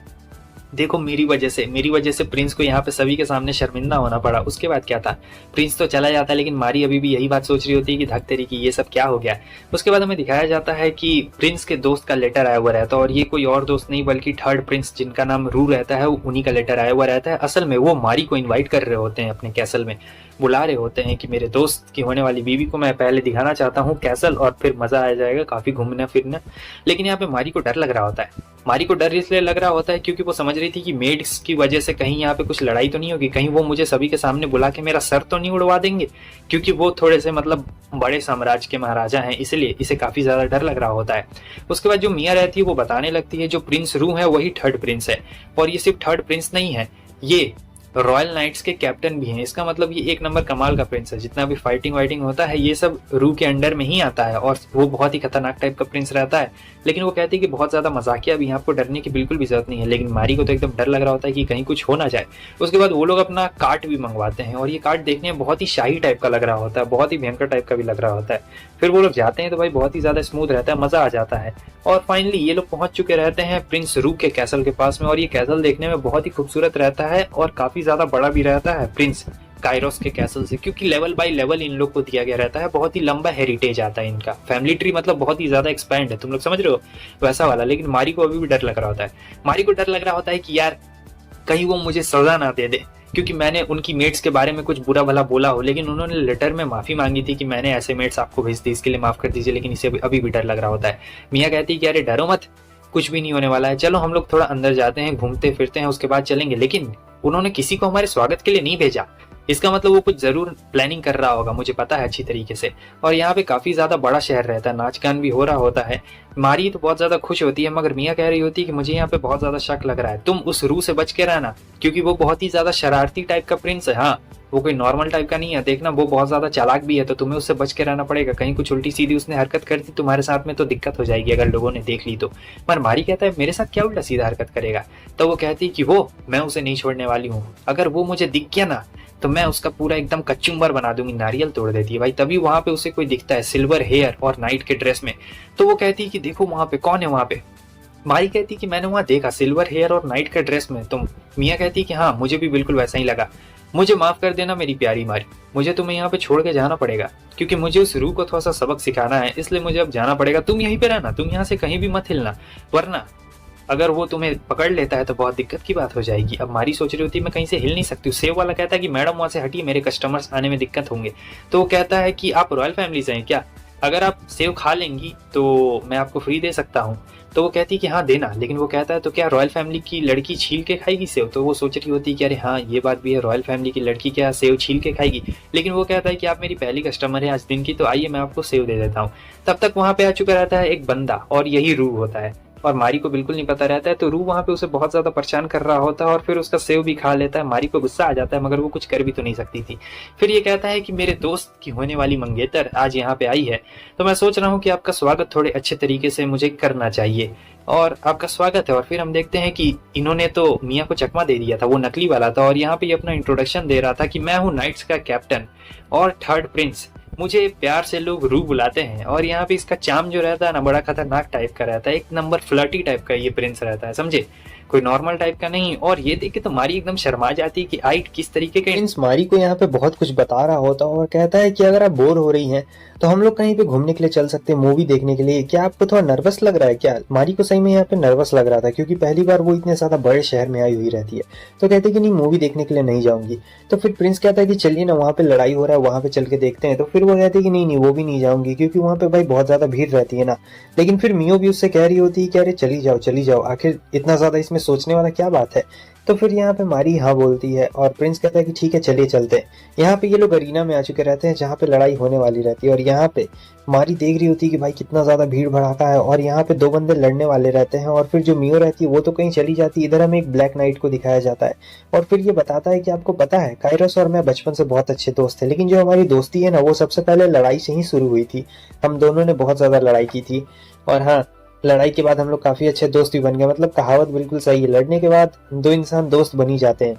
देखो मेरी वजह से प्रिंस को यहाँ पे सभी के सामने शर्मिंदा होना पड़ा। उसके बाद क्या था, प्रिंस तो चला जाता है, लेकिन मारी अभी भी यही बात सोच रही होती है कि धक तेरी की ये सब क्या हो गया। उसके बाद हमें दिखाया जाता है कि प्रिंस के दोस्त का लेटर आया हुआ रहता है, और ये कोई और दोस्त नहीं बल्कि थर्ड प्रिंस जिनका नाम रू रहता है, उन्हीं का लेटर आया हुआ रहता है। असल में वो मारी को इन्वाइट कर रहे होते हैं अपने कैसल में, बुला रहे होते हैं कि मेरे दोस्त की होने वाली बीवी को मैं पहले दिखाना चाहता हूँ कैसल, और फिर मजा आ जाएगा काफी घूमना फिरना। लेकिन यहाँ पे मारी को डर लग रहा होता है। मारी को डर इसलिए लग रहा होता है क्योंकि वो समझ रही थी कि मेड्स की वजह से कहीं यहाँ पे कुछ लड़ाई तो नहीं होगी, कहीं वो मुझे सभी के सामने बुला के मेरा सर तो नहीं उड़वा देंगे, क्योंकि वो थोड़े से मतलब बड़े साम्राज्य के महाराजा हैं, इसलिए इसे काफी ज्यादा डर लग रहा होता है। उसके बाद जो मियाँ रहती है वो बताने लगती है जो प्रिंस रू है वही थर्ड प्रिंस है, और ये सिर्फ थर्ड प्रिंस नहीं है, ये रॉयल नाइट्स के कैप्टन भी हैं। इसका मतलब ये एक नंबर कमाल का प्रिंस है। जितना भी फाइटिंग वाइटिंग होता है ये सब रू के अंडर में ही आता है, और वो बहुत ही खतरनाक टाइप का प्रिंस रहता है। लेकिन वो कहती है कि बहुत ज्यादा मजाकिया भी, आपको डरने की बिल्कुल भी जरूरत नहीं है। लेकिन मारी को तो एकदम डर लग रहा होता है कि कहीं कुछ हो ना जाए। उसके बाद वो लोग अपना कार्ट भी मंगवाते हैं, और ये कार्ट देखने में बहुत ही शाही टाइप का लग रहा होता है, बहुत ही भयंकर टाइप का भी लग रहा होता है। फिर वो लोग जाते हैं तो भाई बहुत ही ज्यादा स्मूथ रहता है, मजा आ जाता है। और फाइनली ये लोग पहुंच चुके रहते हैं प्रिंस रू के कैसल के पास में, और ये कैसल देखने में बहुत ही खूबसूरत रहता है और काफी ज्यादा बड़ा भी रहता है प्रिंस काइरोस के कैसल से, क्योंकि लेवल बाय लेवल इन लोग को दिया गया रहता है। बहुत ही लंबा हेरिटेज आता है इनका, फैमिली ट्री मतलब बहुत ही ज्यादा एक्सपैंड है, तुम लोग समझ रहे हो वैसा वाला। लेकिन मारी को अभी भी डर लग रहा होता है। मारी को डर लग रहा होता है कि यार कहीं वो मुझे सजा ना दे दे, क्योंकि मैंने उनकी मेट्स के बारे में कुछ बुरा भला बोला हो, लेकिन उन्होंने लेटर में माफ़ी मांगी थी कि मैंने ऐसे मेट्स आपको भेज दी, इसके लिए माफ़ कर दीजिए, लेकिन इसे अभी भी डर लग रहा होता है। मियाँ कहती है कि अरे डरो मत, कुछ भी नहीं होने वाला है, चलो हम लोग थोड़ा अंदर जाते हैं, घूमते फिरते हैं, उसके बाद चलेंगे। लेकिन उन्होंने किसी को हमारे स्वागत के लिए नहीं भेजा, इसका मतलब वो कुछ जरूर प्लानिंग कर रहा होगा, मुझे पता है अच्छी तरीके से। और यहाँ पे काफी ज्यादा बड़ा शहर रहता है, नाच गान भी हो रहा होता है। मारी तो बहुत ज्यादा खुश होती है, मगर मियाँ कह रही होती है कि मुझे यहाँ पे बहुत ज्यादा शक लग रहा है, तुम उस रू से बच के रहना, क्योंकि वो बहुत ही ज्यादा शरारती टाइप का प्रिंस है। हाँ, वो कोई नॉर्मल टाइप का नहीं है, देखना वो बहुत ज्यादा चालाक भी है, तो तुम्हें उससे बच के रहना पड़ेगा। कहीं कुछ उल्टी सीधी उसने हरकत कर दी तुम्हारे साथ में तो दिक्कत हो जाएगी अगर लोगों ने देख ली तो। पर मारी कहता है मेरे साथ क्या उल्टा सीधा हरकत करेगा? तो वो कहती है कि वो मैं उसे नहीं छोड़ने वाली हूँ, अगर वो मुझे दिख गया ना तो मैं उसका पूरा एकदम कच्चुम्बर बना दूंगी। नारियल तोड़ देती है भाई। तभी वहां पे उसे कोई दिखता है सिल्वर हेयर और नाइट के ड्रेस में, तो वो कहती है कि देखो वहां पे कौन है वहां पे। मारी कहती है कि मैंने वहां देखा सिल्वर हेयर और नाइट के ड्रेस में तुम। मियाँ कहती है कि हाँ मुझे भी बिल्कुल वैसा ही लगा। मुझे माफ कर देना मेरी प्यारी मारी, मुझे तुम्हें यहाँ पे छोड़ के जाना पड़ेगा, क्योंकि मुझे उस रूह को थोड़ा सा सबक सिखाना है, इसलिए मुझे अब जाना पड़ेगा। तुम यहीं पे रहना, तुम यहाँ से कहीं भी मत हिलना, वरना अगर वो तुम्हें पकड़ लेता है तो बहुत दिक्कत की बात हो जाएगी। अब मारी सोच रही होती है मैं कहीं से हिल नहीं सकती हूँ। सेव वाला कहता है कि मैडम वहां से हटिए, मेरे कस्टमर्स आने में दिक्कत होंगे। तो वो कहता है कि आप रॉयल फैमिली से हैं क्या? अगर आप सेव खा लेंगी तो मैं आपको फ्री दे सकता हूँ। तो वो कहती है कि हाँ देना, लेकिन वो कहता है तो क्या रॉयल फैमिली की लड़की छील के खाएगी सेव? तो वो सोच रही होती है कि अरे हाँ ये बात भी है, रॉयल फैमिली की लड़की क्या सेव छील के खाएगी? लेकिन वो कहता है कि आप मेरी पहली कस्टमर है आज दिन की, तो आइए मैं आपको सेव दे देता हूँ। तब तक वहां पे आ चुका रहता है एक बंदा, और यही रूह होता है, और मारी को बिल्कुल नहीं पता रहता है। तो रू वहां पे उसे बहुत ज्यादा परेशान कर रहा होता है और फिर उसका सेव भी खा लेता है। मारी को गुस्सा आ जाता है, मगर वो कुछ कर भी तो नहीं सकती थी। फिर ये कहता है कि मेरे दोस्त की होने वाली मंगेतर आज यहाँ पे आई है, तो मैं सोच रहा हूँ कि आपका स्वागत थोड़े अच्छे तरीके से मुझे करना चाहिए, और आपका स्वागत है। और फिर हम देखते हैं कि इन्होंने तो मियाँ को चकमा दे दिया था, वो नकली वाला था, और यहाँ पे अपना इंट्रोडक्शन दे रहा था कि मैं हूँ नाइट्स का कैप्टन और थर्ड प्रिंस, मुझे प्यार से लोग रू बुलाते हैं। और यहाँ पे इसका चाम जो रहता है ना बड़ा खतरनाक टाइप का रहता है, एक नंबर फ्लर्टी टाइप का ये प्रिंस रहता है, समझे, कोई नॉर्मल टाइप का नहीं। और ये देख के तो मारी एकदम शर्मा जाती है कि आइट किस तरीके के। प्रिंस मारी को यहाँ पे बहुत कुछ बता रहा होता है और कहता है कि अगर आप बोर हो रही हैं तो हम लोग कहीं पे घूमने के लिए चल सकते हैं, मूवी देखने के लिए। क्या आपको थोड़ा नर्वस लग रहा है क्या? मारी को सही में यहाँ पे नर्वस लग रहा था, क्योंकि पहली बार वो इतने ज्यादा बड़े शहर में आई हुई रहती है। तो कहते हैं कि नहीं मूवी देखने के लिए नहीं जाऊंगी। तो फिर प्रिंस कहता है कि चलिए ना, वहाँ पे लड़ाई हो रहा है, वहाँ पे चल के देखते हैं। तो फिर वो कहती है कि नहीं नहीं वो भी नहीं जाऊंगी, क्योंकि वहाँ पे भाई बहुत ज्यादा भीड़ रहती है ना। लेकिन फिर मियो भी उससे कह रही होती है कि अरे चली जाओ, आखिर इतना ज्यादा इसमें सोचने वाला क्या बात है। तो फिर यहाँ पे मारी हाँ बोलती है और प्रिंस कहता है कि ठीक है चलिए चलते हैं। यहाँ पे ये लोग अरीना में आ चुके रहते हैं जहाँ पे लड़ाई होने वाली रहती है, और यहाँ पे मारी देख रही होती है कि भाई कितना ज्यादा भीड़ भड़ाका है, और यहाँ पे दो बंदे लड़ने वाले रहते हैं। और फिर जो मियो रहती है वो तो कहीं चली जाती है, इधर हमें एक ब्लैक नाइट को दिखाया जाता है, और फिर ये बताता है कि आपको पता है काइरस और मैं बचपन से बहुत अच्छे दोस्त थे, लेकिन जो हमारी दोस्ती है ना वो सबसे पहले लड़ाई से ही शुरू हुई थी। हम दोनों ने बहुत ज्यादा लड़ाई की थी, और हाँ लड़ाई के बाद हम लोग काफी अच्छे दोस्त भी बन गए। मतलब कहावत बिल्कुल सही है, लड़ने के बाद दो इंसान दोस्त बन ही जाते हैं।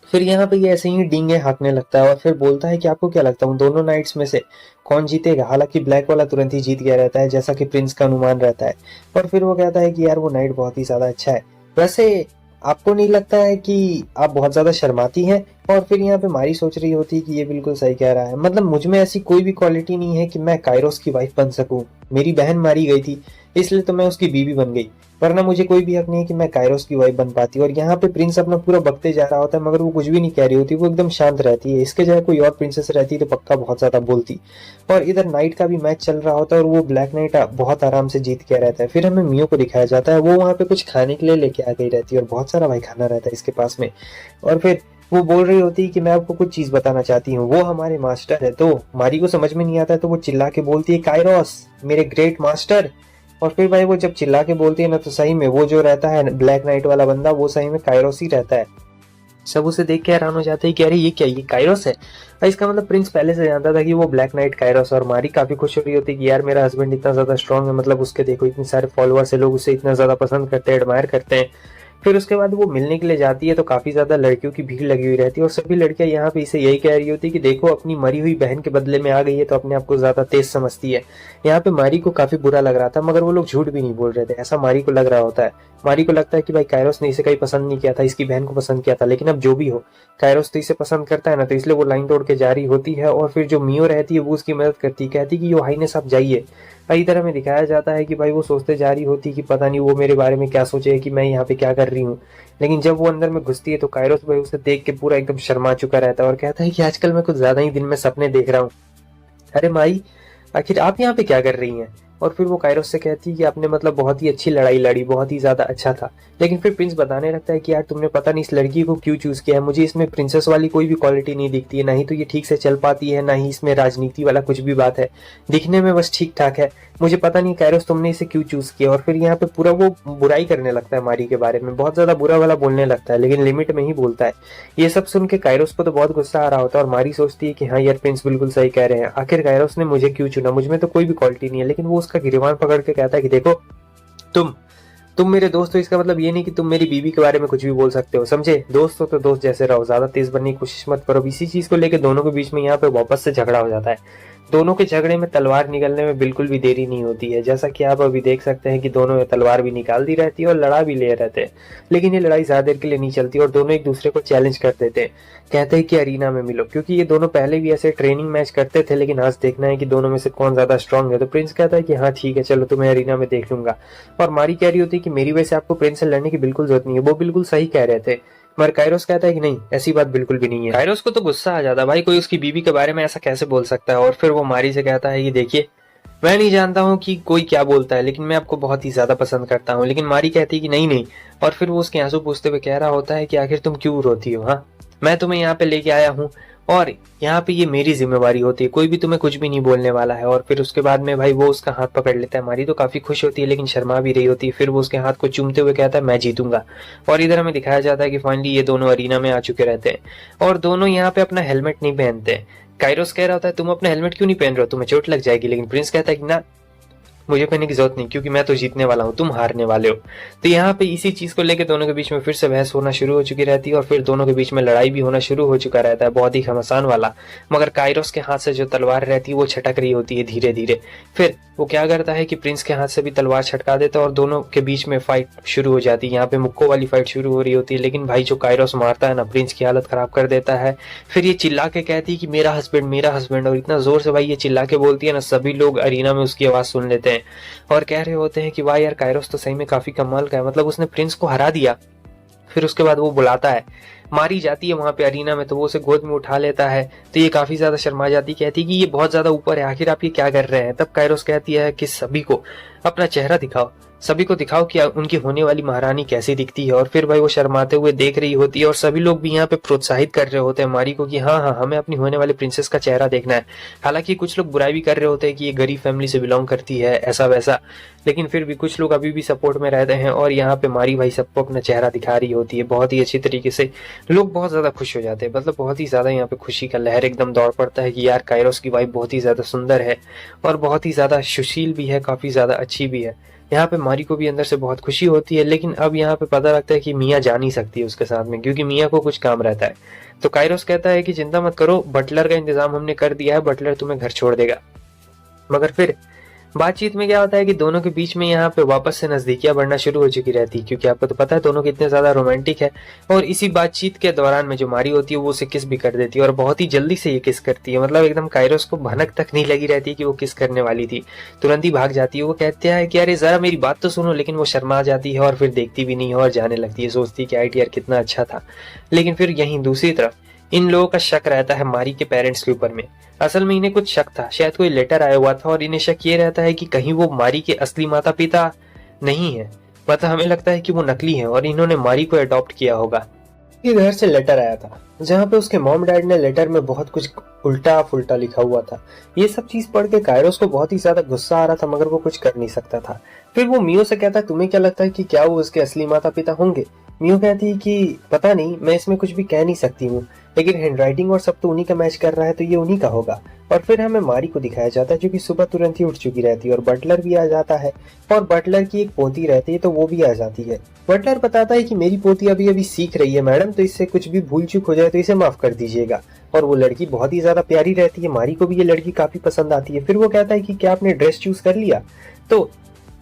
फिर यहाँ पे ये ऐसे ही डींगे हाँकने लगता है और फिर बोलता है कि आपको क्या लगता है उन दोनों नाइट्स में से कौन जीतेगा? हालांकि ब्लैक वाला तुरंत ही जीत गया रहता है, जैसा कि प्रिंस का अनुमान रहता है। और फिर वो कहता है कि यार वो नाइट बहुत ही ज्यादा अच्छा है। वैसे आपको नहीं लगता है कि आप बहुत ज्यादा शर्माती हैं? और फिर यहाँ पे मारी सोच रही होती है कि ये बिल्कुल सही कह रहा है, मतलब मुझ में ऐसी कोई भी क्वालिटी नहीं है कि मैं काइरोस की वाइफ बन सकूं। मेरी बहन मारी गई थी इसलिए तो मैं उसकी बीवी बन गई, वरना मुझे कोई भी हक नहीं है कि मैं काइरोस की वाइफ बन पाती। और यहाँ पे प्रिंस अपना पूरा बकते जा रहा होता है, मगर वो कुछ भी नहीं कह रही होती, वो एकदम शांत रहती है। इसके जगह कोई और प्रिंसेस रहती तो पक्का बहुत ज्यादा बोलती। और इधर नाइट का भी मैच चल रहा होता है और वो ब्लैक नाइट बहुत आराम से जीत के रहता है। फिर हमें मियो को दिखाया जाता है, वो वहाँ पे कुछ खाने के लिए लेके आ गई रहती है, और बहुत सारा भाई खाना रहता है इसके पास में। और फिर वो बोल रही होती है कि मैं आपको कुछ चीज बताना चाहती हूँ, वो हमारे मास्टर है। तो मारी को समझ में नहीं आता है, तो वो चिल्ला के बोलती है काइरोस मेरे ग्रेट मास्टर। और फिर भाई वो जब चिल्ला के बोलती है ना, तो सही में वो जो रहता है ब्लैक नाइट वाला बंदा, वो सही में काइरोस ही रहता है। सब उसे देख के हैरान हो जाते हैं कि अरे ये क्या, ये काइरोस है। भाई इसका मतलब प्रिंस पहले से जानता था कि वो ब्लैक नाइट काइरोस। और मारी काफी खुश हो रही होती है कि यार मेरा हस्बैंड इतना ज्यादा स्ट्रांग है, मतलब उसके देखो इतने सारे फॉलोअर्स है, लोग उसे इतना ज्यादा पसंद करते हैं, एडमायर करते हैं। फिर उसके बाद वो मिलने के लिए जाती है तो काफी ज्यादा लड़कियों की भीड़ लगी हुई रहती है, और सभी लड़कियां यहाँ पे इसे यही कह रही होती है कि देखो अपनी मरी हुई बहन के बदले में आ गई है तो अपने आप को ज्यादा तेज समझती है। यहाँ पे मारी को काफी बुरा लग रहा था, मगर वो लोग झूठ भी नहीं बोल रहे थे, ऐसा मारी को लग रहा होता है। मारी को लगता है कि भाई काइरोस ने इसे कहीं पसंद नहीं किया था, इसकी बहन को पसंद किया था, लेकिन अब जो भी हो काइरोस तो इसे पसंद करता है ना, तो इसलिए वो लाइन तोड़ के जा रही होती है। और फिर जो मियो रहती है वो उसकी मदद करती है, कहती कि यो हाईनेस आप जाइए, और इधर हमें दिखाया जाता है कि भाई वो सोचते जा रही होती कि पता नहीं वो मेरे बारे में क्या सोचे कि मैं यहाँ पे क्या कर रही हूँ। लेकिन जब वो अंदर में घुसती है तो कायरोस भाई उसे देख के पूरा एकदम शर्मा चुका रहता है और कहता है कि आजकल मैं कुछ ज्यादा ही दिन में सपने देख रहा हूँ। अरे माई, आखिर आप यहाँ पे क्या कर रही हैं? और फिर वो कायरोस से कहती है कि आपने मतलब बहुत ही अच्छी लड़ाई लड़ी, बहुत ही ज्यादा अच्छा था। लेकिन फिर प्रिंस बताने लगता है कि यार तुमने पता नहीं इस लड़की को क्यों चूज किया है, मुझे इसमें प्रिंसेस वाली कोई भी क्वालिटी नहीं दिखती है, ना ही तो ये ठीक से चल पाती है, ना ही इसमें राजनीति वाला कुछ भी बात है, दिखने में बस ठीक ठाक है। मुझे पता नहीं कायरोस तुमने इसे क्यों चूज किया। और फिर यहाँ पे पूरा वो बुराई करने लगता है मारी के बारे में, बहुत ज्यादा बुरा वाला बोलने लगता है, लेकिन लिमिट में ही बोलता है। ये सब सुन के कायरोस को तो बहुत गुस्सा आ रहा होता है और मारी सोचती है कि हाँ यार प्रिंस बिल्कुल सही कह रहे हैं, आखिर कायरोस ने मुझे क्यों चुना, मुझ में तो कोई भी क्वालिटी नहीं है। लेकिन वो उसका गिरबान पकड़ के कहता है कि देखो तुम मेरे दोस्त हो, इसका मतलब ये नहीं कि तुम मेरी बीवी के बारे में कुछ भी बोल सकते हो, समझे? दोस्त हो तो दोस्त जैसे रहो, ज्यादा तेज बनने की कोशिश मत करो। इसी चीज को लेकर दोनों के बीच में यहाँ पे वापस से झगड़ा हो जाता है। दोनों के झगड़े में तलवार निकलने में बिल्कुल भी देरी नहीं होती है, जैसा कि आप अभी देख सकते हैं कि दोनों में तलवार भी निकाल दी रहती है और लड़ा भी ले रहते हैं। लेकिन ये लड़ाई ज्यादा देर के लिए नहीं चलती और दोनों एक दूसरे को चैलेंज कर देते हैं, कहते हैं कि अरीना में मिलो, क्योंकि ये दोनों पहले भी ऐसे ट्रेनिंग मैच करते थे। लेकिन आज देखना है कि दोनों में से कौन ज्यादा स्ट्रांग है। तो प्रिंस कहता है कि हाँ ठीक है, चलो तुम्हें अरीना में देख लूंगा। और मारी कह रही होती है कि मेरी वजह से आपको प्रिंस से लड़ने की बिल्कुल जरूरत नहीं है। वो बिल्कुल सही कह रहे थे, मगर कायरोस कहता है कि नहीं, ऐसी बात बिल्कुल भी नहीं है। कायरोस को तो गुस्सा आ जाता है, भाई कोई उसकी बीवी के बारे में ऐसा कैसे बोल सकता है। और फिर वो मारी से कहता है कि देखिए मैं नहीं जानता हूँ कि कोई क्या बोलता है, लेकिन मैं आपको बहुत ही ज्यादा पसंद करता हूँ। लेकिन मारी कहती है कि नहीं नहीं। और फिर वो उसके आंसू पूछते हुए कह रहा होता है कि आखिर तुम क्यों रोती हो? हाँ, मैं तुम्हें यहाँ पे लेके आया हूँ और यहाँ पे ये मेरी जिम्मेवारी होती है, कोई भी तुम्हें कुछ भी नहीं बोलने वाला है। और फिर उसके बाद में भाई वो उसका हाथ पकड़ लेता है। मारी तो काफी खुश होती है लेकिन शर्मा भी रही होती है। फिर वो उसके हाथ को चूमते हुए कहता है मैं जीतूंगा। और इधर हमें दिखाया जाता है कि फाइनली ये दोनों अरीना में आ चुके रहते हैं और दोनों यहाँ पे अपना हेलमेट नहीं पहनते। कायरोस कह रहा होता है तुम अपना हेलमेट क्यों नहीं पहन रहे हो, तुम्हें चोट लग जाएगी। लेकिन प्रिंस कहता है कि ना, मुझे पहनने की जरूरत नहीं, क्योंकि मैं तो जीतने वाला हूँ, तुम हारने वाले हो। तो यहाँ पे इसी चीज को लेकर दोनों के बीच में फिर से बहस होना शुरू हो चुकी रहती है और फिर दोनों के बीच में लड़ाई भी होना शुरू हो चुका रहता है, बहुत ही घमासान वाला। मगर कायरोस के हाथ से जो तलवार रहती है वो छटक रही होती है धीरे धीरे। फिर वो क्या करता है कि प्रिंस के हाथ से भी तलवार छटका देता है और दोनों के बीच में फाइट शुरू हो जाती है। यहाँ पे मुक्को वाली फाइट शुरू हो रही होती है। लेकिन भाई जो कायरोस मारता है ना, प्रिंस की हालत खराब कर देता है। फिर ये चिल्ला के कहती है कि मेरा हस्बैंड मेरा हस्बैंड, और इतना जोर से भाई ये चिल्ला के बोलती है ना, सभी लोग अरीना में उसकी आवाज सुन लेते हैं और कह रहे होते हैं कि वाह यार कायरोस तो सही में काफी कमाल का है, मतलब उसने प्रिंस को हरा दिया। फिर उसके बाद वो बुलाता है, मारी जाती है वहां पे अरीना में, तो वो उसे गोद में उठा लेता है। तो ये काफी ज्यादा शर्मा जाती, कहती है कि ये बहुत ज्यादा ऊपर है, आखिर आप ये क्या कर रहे हैं। तब कायरोस कहती है कि सभी को अपना चेहरा दिखाओ, सभी को दिखाओ कि उनकी होने वाली महारानी कैसी दिखती है। और फिर भाई वो शर्माते हुए देख रही होती है और सभी लोग भी यहाँ पे प्रोत्साहित कर रहे होते हैं मारी को कि हाँ हाँ हमें अपनी होने वाली प्रिंसेस का चेहरा देखना है। हालांकि कुछ लोग बुराई भी कर रहे होते हैं कि ये गरीब फैमिली से बिलोंग करती है, ऐसा वैसा, लेकिन फिर भी कुछ लोग अभी भी सपोर्ट में रहते हैं और यहाँ पे मारी भाई सबको अपना चेहरा दिखा रही होती है बहुत ही अच्छी तरीके से। लोग बहुत ज्यादा खुश हो जाते हैं, मतलब बहुत ही ज्यादा यहाँ पे खुशी का लहर एकदम दौड़ पड़ता है कि यार कायरोस की वाइफ बहुत ही ज्यादा सुंदर है और बहुत ही ज्यादा सुशील भी है, काफी ज्यादा अच्छी भी है। यहाँ पे मारी को भी अंदर से बहुत खुशी होती है। लेकिन अब यहाँ पे पता लगता है कि मिया जा नहीं सकती है उसके साथ में, क्योंकि मिया को कुछ काम रहता है। तो कायरोस कहता है कि चिंता मत करो, बटलर का इंतजाम हमने कर दिया है, बटलर तुम्हें घर छोड़ देगा। मगर फिर बातचीत में क्या होता है कि दोनों के बीच में यहाँ पे वापस से नजदीकियां बढ़ना शुरू हो चुकी रहती है, क्योंकि आपको तो पता है दोनों कितने ज्यादा रोमांटिक है। और इसी बातचीत के दौरान में जो मारी होती है वो उसे किस भी कर देती है और बहुत ही जल्दी से ये किस करती है, मतलब एकदम कायरोस को भनक तक नहीं लगी रहती है कि वो किस करने वाली थी, तुरंत ही भाग जाती है। वो कहते हैं कि अरे जरा मेरी बात तो सुनो, लेकिन वो शर्मा जाती है और फिर देखती भी नहीं है और जाने लगती है, सोचती है कि आईटी यार कितना अच्छा था। लेकिन फिर यहीं दूसरी तरफ इन लोगों का शक रहता है मारी के पेरेंट्स के ऊपर में। असल में इन्हें कुछ शक था, शायद कोई लेटर आया हुआ था और इन्हें शक ये रहता है कि कहीं वो मारी के असली माता पिता नहीं है, मतलब हमें लगता है कि वो नकली है और इन्होंने मारी को अडॉप्ट किया होगा। इधर से लेटर आया था जहाँ पे उसके मॉम डैड ने लेटर में बहुत कुछ उल्टा फुल्टा लिखा हुआ था। ये सब चीज पढ़ के कायरोस को बहुत ही ज्यादा गुस्सा आ रहा था, मगर वो कुछ कर नहीं सकता था। फिर वो मियो से कहता है तुम्हें क्या लगता है कि क्या वो उसके असली माता पिता होंगे? मियो कहती है कि पता नहीं, मैं इसमें कुछ भी कह नहीं सकती हूँ, लेकिन हैंडराइटिंग और सब तो उन्हीं का मैच कर रहा है, तो ये उन्हीं का होगा। और फिर हमें मारी को दिखाया जाता है जो कि सुबह तुरंत ही उठ चुकी रहती है और बटलर भी आ जाता है और बटलर की एक पोती रहती है तो वो भी आ जाती है। बटलर बताता है कि मेरी पोती अभी अभी सीख रही है मैडम, तो इससे कुछ भी भूल चूक हो जाए तो इसे माफ कर दीजिएगा। और वो लड़की बहुत ही ज्यादा प्यारी रहती है, मारी को भी ये लड़की काफी पसंद आती है। फिर वो कहता है कि क्या आपने ड्रेस चूज कर लिया? तो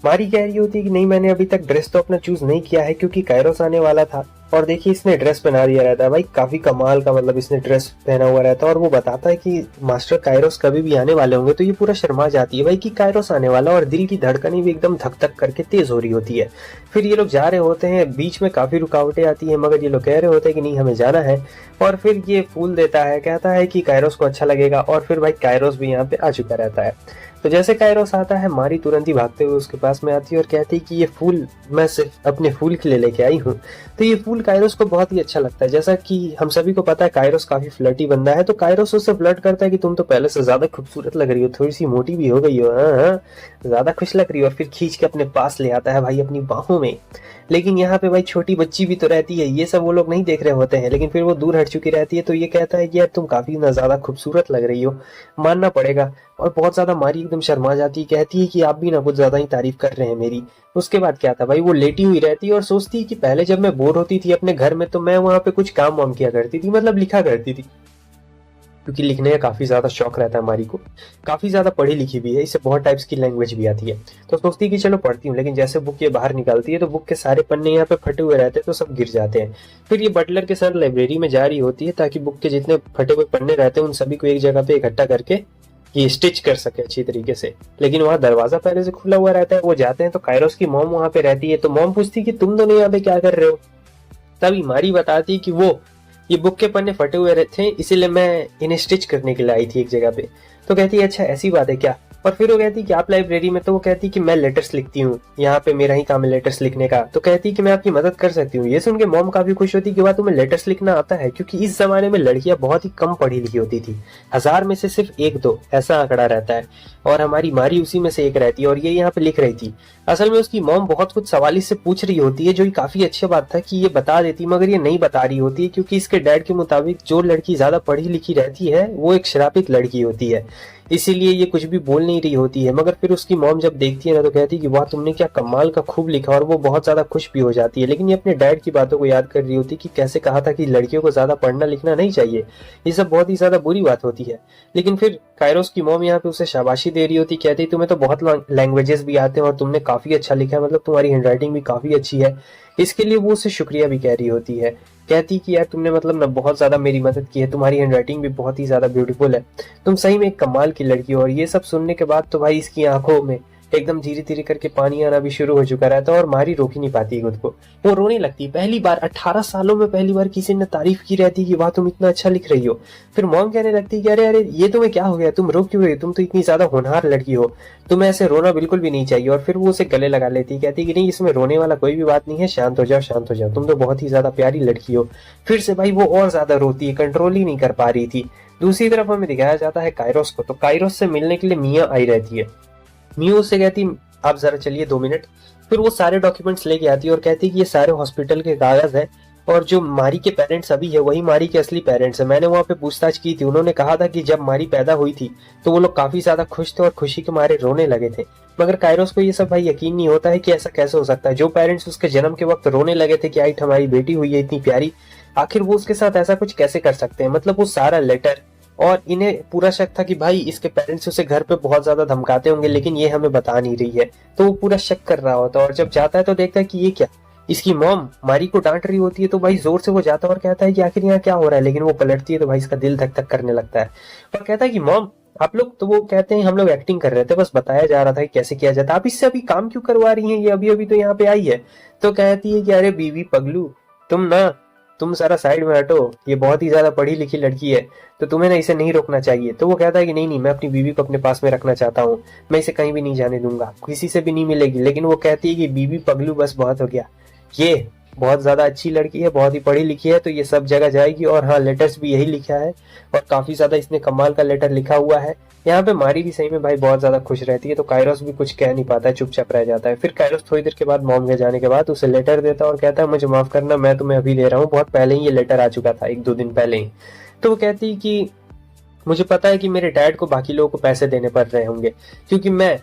मारी कह रही होती है कि नहीं, मैंने अभी तक ड्रेस तो अपना चूज नहीं किया है क्योंकि कायरोस आने वाला था। और देखिए इसने ड्रेस पहना दिया रहता है भाई, काफी कमाल का, मतलब इसने ड्रेस पहना हुआ रहता है और वो बताता है कि मास्टर कायरोस कभी भी आने वाले होंगे। तो ये पूरा शर्मा जाती है भाई कि कायरोस आने वाला, और दिल की धड़कनें भी एकदम धक धक करके तेज हो रही होती है। फिर ये लोग जा रहे होते हैं, बीच में काफी रुकावटें आती है, मगर ये लोग कह रहे होते हैं कि नहीं हमें जाना है। और फिर ये फूल देता है, कहता है कि कायरोस को अच्छा लगेगा, और फिर भाई कायरोस भी यहाँ पे आ चुका रहता है। तो जैसे कायरोस आता है, मारी तुरंत ही भागते हुए उसके पास में आती है और कहती है कि ये फूल मैं सिर्फ अपने फूल के लिए लेके आई हूँ। तो ये फूल कायरोस को बहुत ही अच्छा लगता है। जैसा कि हम सभी को पता है कायरोस काफी फ्लर्टी बंदा है, तो कायरोस उससे फ्लर्ट करता है कि तुम तो पहले से ज्यादा खूबसूरत लग रही हो, थोड़ी सी मोटी भी हो गई हो, हाँ, ज्यादा खुश लग रही हो। और फिर खींच के अपने पास ले आता है भाई अपनी बाहों में। लेकिन यहाँ पे भाई छोटी बच्ची भी तो रहती है, ये सब वो लोग नहीं देख रहे होते हैं, लेकिन फिर वो दूर हट चुकी रहती है। तो ये कहता है कि यार तुम काफी ना ज्यादा खूबसूरत लग रही हो, मानना पड़ेगा। और बहुत ज्यादा मारी एकदम शर्मा जाती है, कहती है कि आप भी ना कुछ ज्यादा ही तारीफ कर रहे हैं मेरी। उसके बाद क्या था भाई, वो लेटी हुई रहती है और सोचती है कि पहले जब मैं बोर होती थी अपने घर में तो मैं वहां पे कुछ काम वाम किया करती थी, मतलब लिखा करती थी, क्योंकि लिखने का काफी ज्यादा शौक रहता है मारी को। काफी ज्यादा पढ़ी लिखी भी है, इसे बहुत टाइप्स की लैंग्वेज भी आती है। तो सोचती है कि चलो पढ़ती हूँ, लेकिन जैसे बुक ये बाहर निकालती है तो बुक के सारे पन्ने यहाँ पे फटे हुए रहते हैं, तो सब गिर जाते हैं। फिर ये बटलर के साथ लाइब्रेरी में जा रही होती है ताकि बुक के जितने फटे हुए पन्ने रहते हैं उन सभी को एक जगह पे इकट्ठा करके ये स्टिच कर सके अच्छी तरीके से। लेकिन वहाँ दरवाजा पहले से खुला हुआ रहता है। वो जाते हैं तो कायरोस की मॉम वहां पे रहती है, तो मॉम पूछती है कि तुम दोनों यहाँ पे क्या कर रहे हो। तभी मारी बताती है कि वो ये बुक के पन्ने फटे हुए थे, इसीलिए मैं इन्हें स्टिच करने के लिए आई थी एक जगह पे। तो कहती है अच्छा ऐसी बात है क्या। और फिर वो कहती है कि आप लाइब्रेरी में, तो वो कहती है कि मैं लेटर्स लिखती हूँ, यहाँ पे मेरा ही काम है लेटर्स लिखने का। तो कहती है कि मैं आपकी मदद कर सकती हूँ। ये सुन के मॉम काफी खुश होती है कि वाह तुम्हें लेटर्स लिखना आता है, क्योंकि इस जमाने में लड़कियां बहुत ही कम पढ़ी लिखी होती थी, 1000 में से सिर्फ 1-2 ऐसा आंकड़ा रहता है, और हमारी मारी उसी में से एक रहती है और ये यहाँ पे लिख रही थी। असल में उसकी मॉम बहुत कुछ सवाल इससे पूछ रही होती है, जो काफी अच्छी बात था कि ये बता देती, मगर ये नहीं बता रही होती है, क्योंकि इसके डैड के मुताबिक जो लड़की ज्यादा पढ़ी लिखी रहती है वो एक श्रापित लड़की होती है, इसीलिए ये कुछ भी बोल नहीं रही होती है। मगर फिर उसकी मॉम जब देखती है ना तो कहती है कि वाह तुमने क्या कमाल का खूब लिखा, और वो बहुत ज्यादा खुश भी हो जाती है। लेकिन ये अपने डैड की बातों को याद कर रही होती है कि कैसे कहा था कि लड़कियों को ज्यादा पढ़ना लिखना नहीं चाहिए, ये सब बहुत ही ज्यादा बुरी बात होती है। लेकिन फिर कायरोस की मॉम यहाँ पे उसे शाबाशी दे रही होती, कहती तुम्हें तो बहुत लैंग्वेजेस भी आते हैं और तुमने काफी अच्छा लिखा है, मतलब तुम्हारी हैंडराइटिंग भी काफी अच्छी है। इसके लिए वो उसे शुक्रिया भी कह रही होती है, कहती कि यार तुमने मतलब ना बहुत ज्यादा मेरी मदद की है, तुम्हारी हैंडराइटिंग भी बहुत ही ज्यादा ब्यूटीफुल है, तुम सही में एक कमाल की लड़की हो। और ये सब सुनने के बाद तो भाई इसकी आंखों में एकदम धीरे धीरे करके पानी आना भी शुरू हो चुका रहता है और मारी रोक ही नहीं पाती खुद को। वो रोने लगती, पहली बार 18 सालों में पहली बार किसी ने तारीफ की रहती कि वाह तुम इतना अच्छा लिख रही हो। फिर मॉम कहने लगती कि अरे अरे ये तुम्हें क्या हो गया, तुम रो क्यों रही हो, तुम तो इतनी ज्यादा होनहार लड़की हो, तुम्हें ऐसे रोना बिल्कुल भी नहीं चाहिए। और फिर वो उसे गले लगा लेती, कहती कि नहीं इसमें रोने वाला कोई भी बात नहीं है, शांत हो जाओ शांत हो जाओ, तुम तो बहुत ही ज्यादा प्यारी लड़की हो। फिर से भाई वो और ज्यादा रोती है, कंट्रोल ही नहीं कर पा रही थी। दूसरी तरफ हमें दिखाया जाता है कायरोस को, तो कायरोस से मिलने के लिए मिया आई रहती है। मिया उससे कहती आप जरा चलिए 2 मिनट। फिर वो सारे डॉक्यूमेंट्स लेके आती है और कहती है कि ये सारे हॉस्पिटल के कागज है, और जो मारी के पेरेंट्स अभी है वही मारी के असली पेरेंट्स है। मैंने वहाँ पे पूछताछ की थी, उन्होंने कहा था कि जब मारी पैदा हुई थी तो वो लोग काफी ज्यादा खुश थे और खुशी के मारे रोने लगे थे। मगर कायरोस को ये सब भाई यकीन नहीं होता है कि ऐसा कैसे हो सकता है। जो पेरेंट्स उसके जन्म के वक्त रोने लगे थे कि आइट हमारी बेटी हुई है इतनी प्यारी, आखिर वो उसके साथ ऐसा कुछ कैसे कर सकते हैं। मतलब वो सारा लेटर, और इन्हें पूरा शक था कि भाई इसके पेरेंट्स उसे घर पे बहुत ज्यादा धमकाते होंगे, लेकिन ये हमें बता नहीं रही है, तो वो पूरा शक कर रहा होता है। और जब जाता है तो देखता है कि ये क्या, इसकी मॉम मारी को डांट रही होती है, तो भाई जोर से वो जाता है और कहता है कि आखिर यहाँ क्या हो रहा है। लेकिन वो पलटती है तो भाई इसका दिल धक धक करने लगता है और कहता है कि मॉम आप लोग, तो वो कहते हैं हम लोग एक्टिंग कर रहे थे, बस बताया जा रहा था कि कैसे किया जाता है, आप इससे अभी काम क्यों करवा रही हैं, ये अभी अभी तो यहाँ पे आई है। तो कहती है कि अरे बीवी पगलू तुम सारा साइड में हटो, ये बहुत ही ज्यादा पढ़ी लिखी लड़की है, तो तुम्हें ना इसे नहीं रोकना चाहिए। तो वो कहता है कि नहीं मैं अपनी बीवी को अपने पास में रखना चाहता हूँ, मैं इसे कहीं भी नहीं जाने दूंगा, किसी से भी नहीं मिलेगी। लेकिन वो कहती है कि बीवी पगलू बस बहुत हो गया, ये बहुत ज्यादा अच्छी लड़की है, बहुत ही पढ़ी लिखी है, तो ये सब जगह जाएगी। और हाँ लेटर्स भी यही लिखा है और काफी ज्यादा इसने कमाल का लेटर लिखा हुआ है। यहाँ पे मारी भी सही में भाई बहुत ज्यादा खुश रहती है, तो कायरोस भी कुछ कह नहीं पाता है, चुपचाप रह जाता है। फिर कायरोस थोड़ी देर के बाद मॉम के जाने के बाद उसे लेटर देता है और कहता है मुझे माफ करना, मैं तुम्हें अभी दे रहा हूँ, बहुत पहले ही ये लेटर आ चुका था, 1-2 दिन पहले ही। तो वो कहती कि मुझे पता है कि मेरे डैड को बाकी लोगों को पैसे देने पड़ रहे होंगे, क्योंकि मैं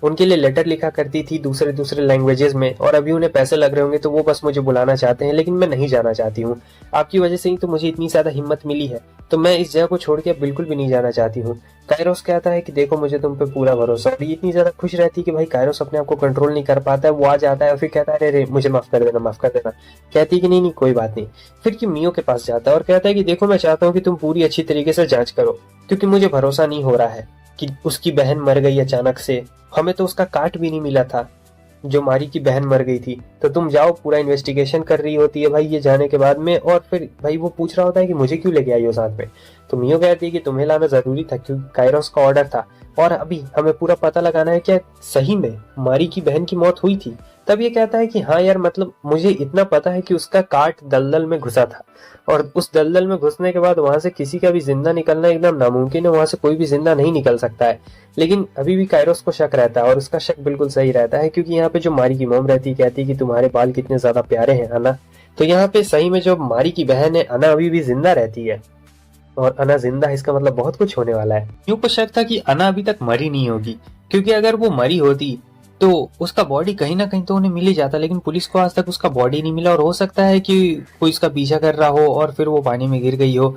उनके लिए लेटर लिखा करती थी दूसरे दूसरे लैंग्वेजेस में, और अभी उन्हें पैसे लग रहे होंगे तो वो बस मुझे बुलाना चाहते हैं, लेकिन मैं नहीं जाना चाहती हूँ। आपकी वजह से ही तो मुझे इतनी ज्यादा हिम्मत मिली है, तो मैं इस जगह को छोड़ के बिल्कुल भी नहीं जाना चाहती हूँ। कायरोस कहता है कि देखो मुझे तुम पे पूरा भरोसा, और ये इतनी ज्यादा खुश रहती है कि भाई कायरोस अपने आप को कंट्रोल नहीं कर पाता है। वो आ जाता है और फिर कहता है अरे मुझे माफ कर देना, माफ कर देना। कहती है कि नहीं नहीं कोई बात नहीं। फिर कि मियो के पास जाता है और कहता है कि देखो मैं चाहता हूँ कि तुम पूरी अच्छी तरीके से जांच करो, क्योंकि मुझे भरोसा नहीं हो रहा है कि उसकी बहन मर गई अचानक से। हमें तो उसका कार्ड भी नहीं मिला था जो मारी की बहन मर गई थी। तो तुम जाओ, पूरा इन्वेस्टिगेशन कर रही होती है भाई ये जाने के बाद में, और फिर भाई वो पूछ रहा होता है कि मुझे क्यों लेके आई हो साथ में। तो मियो कहती है कि तुम्हें लाना जरूरी था क्योंकि कायरोस का ऑर्डर था, और अभी हमें पूरा पता लगाना है क्या सही में मारी की बहन की मौत हुई थी। तब ये कहता है कि हाँ यार, मतलब मुझे इतना पता है कि उसका काट दलदल में घुसा था, और उस दलदल में घुसने के बाद वहां से किसी का भी जिंदा निकलना एकदम नामुमकिन है, वहां से कोई भी जिंदा नहीं निकल सकता है। लेकिन अभी भी कायरोस को शक रहता है, और उसका शक बिल्कुल सही रहता है, क्योंकि यहाँ पे जो मारी की मोम रहती है कहती है कि तुम्हारे बाल कितने ज्यादा प्यारे हैं अना। तो यहाँ पे सही में जो मारी की बहन है अना अभी भी जिंदा रहती है, और अना जिंदा है इसका मतलब बहुत कुछ होने वाला है। यूं को शक था कि अना अभी तक मरी नहीं होगी, क्योंकि अगर वो मरी होती तो उसका बॉडी कहीं ना कहीं तो उन्हें मिल ही जाता, लेकिन पुलिस को आज तक उसका बॉडी नहीं मिला, और हो सकता है कि कोई उसका पीछा कर रहा हो और फिर वो पानी में गिर गई हो,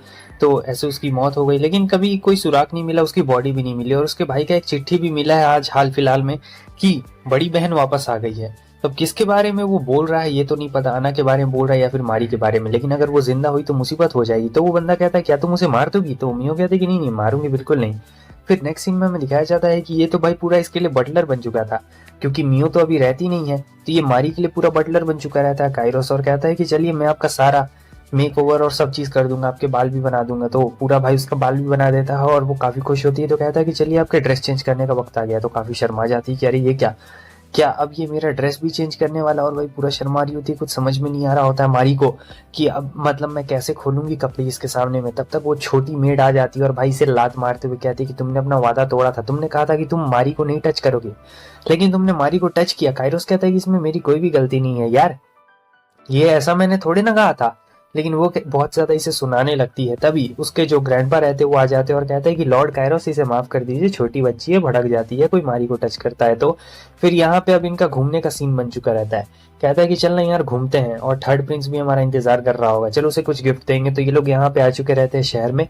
तो ऐसे उसकी मौत हो गई। लेकिन कभी कोई सुराग नहीं मिला, उसकी बॉडी भी नहीं मिली, और उसके भाई का एक चिट्ठी भी मिला है आज हाल फिलहाल में कि बड़ी बहन वापस आ गई है। अब किसके बारे में वो बोल रहा है ये तो नहीं पता, अना के बारे में बोल रहा है या फिर मारी के बारे में, लेकिन अगर वो जिंदा हुई तो मुसीबत हो जाएगी। तो वो बंदा कहता है क्या तुम उसे मार दोगी? तो मियो कहते कि नहीं नहीं मारूंगी बिल्कुल नहीं। फिर नेक्स्ट सीन में हमें दिखाया जाता है कि ये तो भाई पूरा इसके लिए बटलर बन चुका था, क्योंकि मियो तो अभी रहती नहीं है, तो ये मारी के लिए पूरा बटलर बन चुका रहता है कायरोस, और कहता है कि चलिए मैं आपका सारा मेक ओवर और सब चीज कर दूंगा, आपके बाल भी बना दूंगा। तो पूरा भाई उसका बाल भी बना देता है और वो काफी खुश होती है। तो कहता है कि चलिए आपके ड्रेस चेंज करने का वक्त आ गया। तो काफी शर्मा जाती है कि अरे ये क्या क्या अब ये मेरा ड्रेस भी चेंज करने वाला, और भाई पूरा शर्मा रही होती है, कुछ समझ में नहीं आ रहा होता है मारी को कि अब मतलब मैं कैसे खोलूंगी कपड़े इसके सामने में। तब तक वो छोटी मेड आ जाती है और भाई से लात मारते हुए कहती है कि तुमने अपना वादा तोड़ा था, तुमने कहा था कि तुम मारी को नहीं टच करोगे, लेकिन तुमने मारी को टच किया। कायरोस कहता है कि इसमें मेरी कोई भी गलती नहीं है यार, ये ऐसा मैंने थोड़े ना कहा था। लेकिन वो बहुत ज्यादा इसे सुनाने लगती है। तभी उसके जो ग्रैंडपा रहते हैं वो आ जाते हैं और कहते हैं कि लॉर्ड कायरोस इसे माफ कर दीजिए, छोटी बच्ची है, भड़क जाती है, कोई मारी को टच करता है। तो फिर यहाँ पे अब इनका घूमने का सीन बन चुका रहता है। कहता है कि चल ना यार घूमते हैं, और थर्ड प्रिंस भी हमारा इंतजार कर रहा होगा, चलो उसे कुछ गिफ्ट देंगे। तो ये लोग यहाँ पे आ चुके रहते हैं शहर में।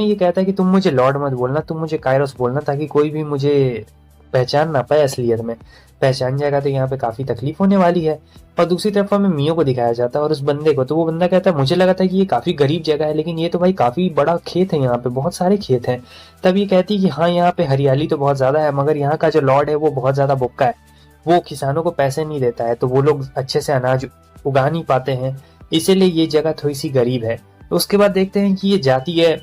ये कहता है कि तुम मुझे लॉर्ड मत बोलना, तुम मुझे कायरोस बोलना, ताकि कोई भी मुझे पहचान ना पाए असलियत में। पहचान जाएगा तो यहाँ पे काफी तकलीफ होने वाली है। और दूसरी तरफ हमें मियो को दिखाया जाता है और उस बंदे को। तो वो बंदा कहता है मुझे लगा था कि ये काफी गरीब जगह है, लेकिन ये तो भाई काफी बड़ा खेत है, यहाँ पे बहुत सारे खेत हैं। तब ये कहती है कि हाँ यहाँ पे हरियाली तो बहुत ज्यादा है, मगर यहाँ का जो लॉर्ड है वो बहुत ज्यादा बुक्का है, वो किसानों को पैसे नहीं देता है, तो वो लोग अच्छे से अनाज उगा नहीं पाते हैं, इसीलिए ये जगह थोड़ी सी गरीब है। तो उसके बाद देखते हैं कि ये जाती है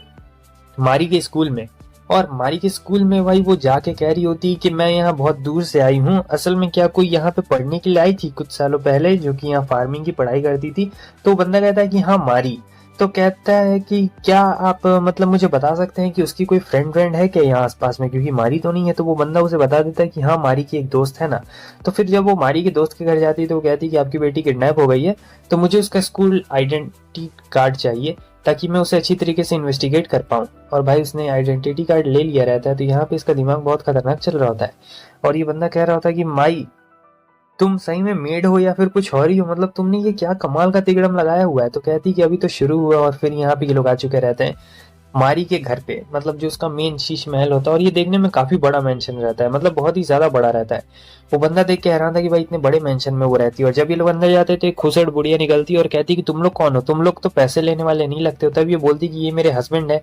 मारी के स्कूल में, और मारी के स्कूल में भाई वो जाके कह रही होती है कि मैं यहाँ बहुत दूर से आई हूँ। असल में क्या कोई यहाँ पे पढ़ने के लिए आई थी कुछ सालों पहले, जो कि यहाँ फार्मिंग की पढ़ाई करती थी। तो बंदा कहता है कि हाँ मारी। तो कहता है कि क्या आप मतलब मुझे बता सकते हैं कि उसकी कोई फ्रेंड है क्या यहाँ आसपास में, क्योंकि मारी तो नहीं है। तो वो बंदा उसे बता देता है कि हाँ मारी की एक दोस्त है ना। तो फिर जब वो मारी के दोस्त के घर जाती है तो वो कहती है कि आपकी बेटी किडनैप हो गई है, तो मुझे उसका स्कूल आइडेंटिटी कार्ड चाहिए ताकि मैं उसे अच्छी तरीके से इन्वेस्टिगेट कर पाऊँ। और भाई उसने आइडेंटिटी कार्ड ले लिया रहता है। तो यहाँ पे इसका दिमाग बहुत खतरनाक चल रहा होता है, और ये बंदा कह रहा होता है कि माई तुम सही में मेड हो या फिर कुछ और ही हो, मतलब तुमने ये क्या कमाल का तिगड़म लगाया हुआ है। तो कहती कि अभी तो शुरू हुआ। और फिर यहाँ पे ये लोग आ चुके रहते हैं मारी के घर पे, मतलब जो उसका मेन शीश महल होता है, और ये देखने में काफी बड़ा मेंशन रहता है, मतलब बहुत ही ज्यादा बड़ा रहता है। वो बंदा देख के हैरान था कि भाई इतने बड़े मेंशन में वो रहती है। और जब ये लोग अंदर जाते थे खुसड़ बुढ़िया निकलती है और कहती कि तुम लोग कौन हो, तुम लोग तो पैसे लेने वाले नहीं लगते हो। तब ये बोलती कि ये मेरे हस्बैंड है